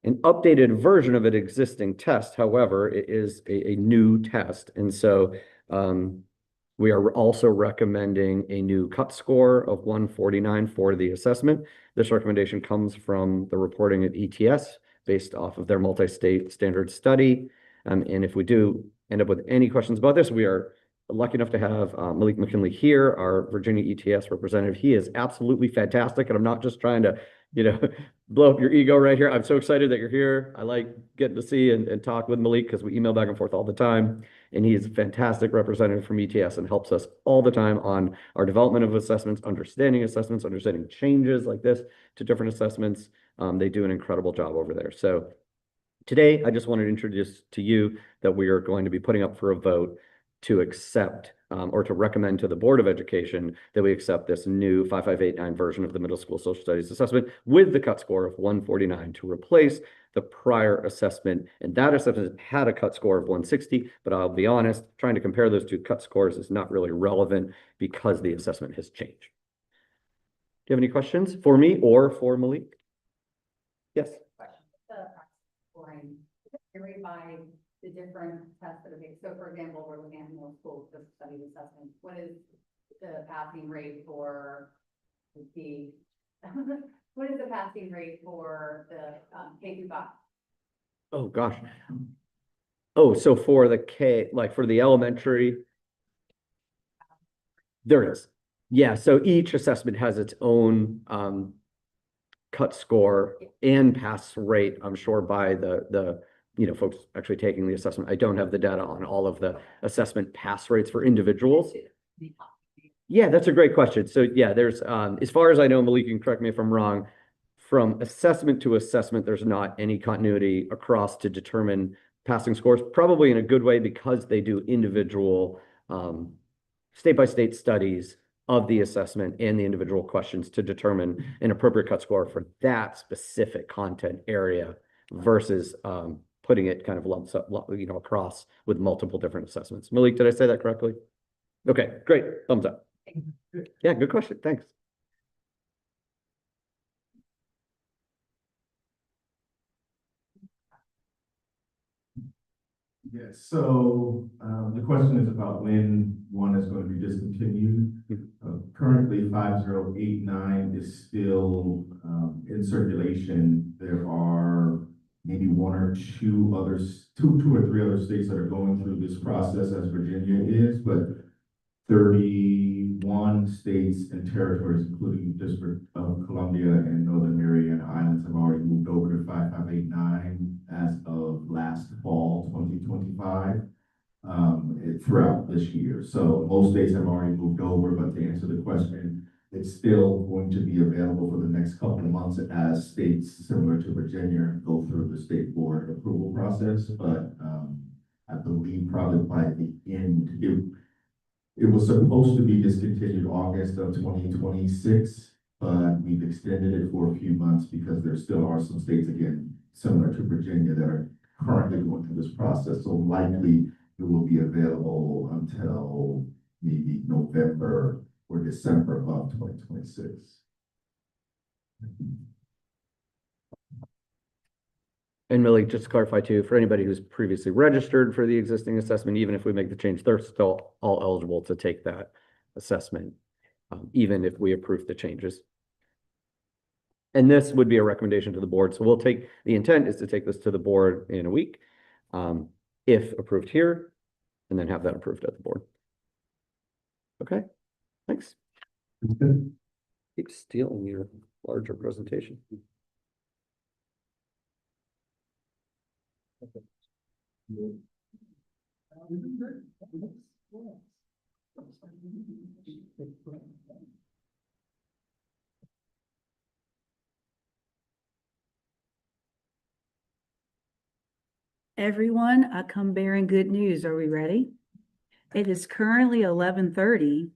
an updated version of an existing test. However, it is a new test. And so we are also recommending a new cut score of 149 for the assessment. This recommendation comes from the reporting at ETS based off of their multi-state standard study. And if we do end up with any questions about this, we are lucky enough to have Malik McKinley here, our Virginia ETS representative. He is absolutely fantastic. And I'm not just trying to, blow up your ego right here. I'm so excited that you're here. I like getting to see and talk with Malik because we email back and forth all the time. And he is a fantastic representative from ETS and helps us all the time on our development of assessments, understanding changes like this to different assessments. They do an incredible job over there. So today, I just wanted to introduce to you that we are going to be putting up for a vote to accept or to recommend to the Board of Education that we accept this new 5589 version of the middle school social studies assessment with the cut score of 149 to replace the prior assessment. And that assessment had a cut score of 160, but I'll be honest, trying to compare those two cut scores is not really relevant because the assessment has changed. Do you have any questions for me or for Malik? Yes. By the different tests that are made. So for example, we're looking at middle school social studies assessment. What is the passing rate for the what is the passing rate for the K-5? Oh gosh. Oh, so for the K, like for the elementary, there is. Yeah, so each assessment has its own cut score and pass rate, I'm sure by the folks actually taking the assessment. I don't have the data on all of the assessment pass rates for individuals. Yeah, that's a great question. So yeah, there's as far as I know, Malik, you can correct me if I'm wrong, from assessment to assessment, there's not any continuity across to determine passing scores, probably in a good way because they do individual state-by-state studies of the assessment and the individual questions to determine an appropriate cut score for that specific content area versus putting it kind of lumps up, across with multiple different assessments. Malik, did I say that correctly? Okay, great. Thumbs up. Yeah, good question. Thanks. Yes, so the question is about when one is going to be discontinued. Currently, 5089 is still in circulation. There are maybe one or two others, two or three other states that are going through this process as Virginia is, but 31 states and territories, including the District of Columbia and Northern Mariana Islands, have already moved over to 5589 as of last fall, 2025, throughout this year. So most states have already moved over, but to answer the question, it's still going to be available for the next couple of months as states similar to Virginia go through the state board approval process. But I believe probably by the end, it was supposed to be discontinued August of 2026, but we've extended it for a few months because there still are some states, again, similar to Virginia, that are currently going through this process. So likely it will be available until maybe November or December of 2026. And Malik, just to clarify too, for anybody who's previously registered for the existing assessment, even if we make the change, they're still all eligible to take that assessment, even if we approve the changes. And this would be a recommendation to the board. So the intent is to take this to the board in a week, if approved here, and then have that approved at the board. Okay, thanks. Keep stealing your larger presentation. Everyone, I come bearing good news. Are we ready? It is currently 11:30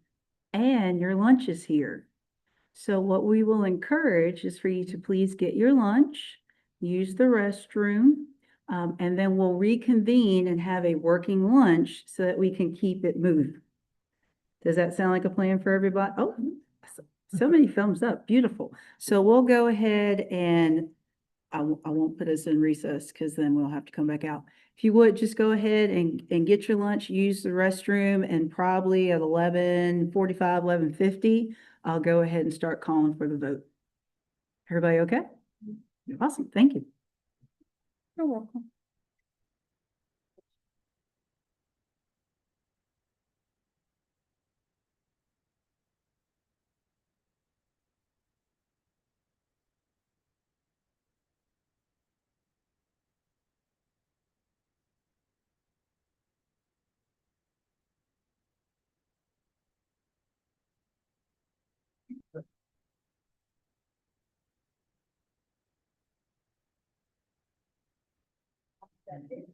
and your lunch is here. So what we will encourage is for you to please get your lunch, use the restroom, and then we'll reconvene and have a working lunch so that we can keep it moving. Does that sound like a plan for everybody? Oh, so many thumbs up. Beautiful. So we'll go ahead and I won't put us in recess because then we'll have to come back out. If you would, just go ahead and get your lunch, use the restroom, and probably at 11:45, 11:50, I'll go ahead and start calling for the vote. Everybody okay? Awesome. Thank you. You're welcome. Thank you.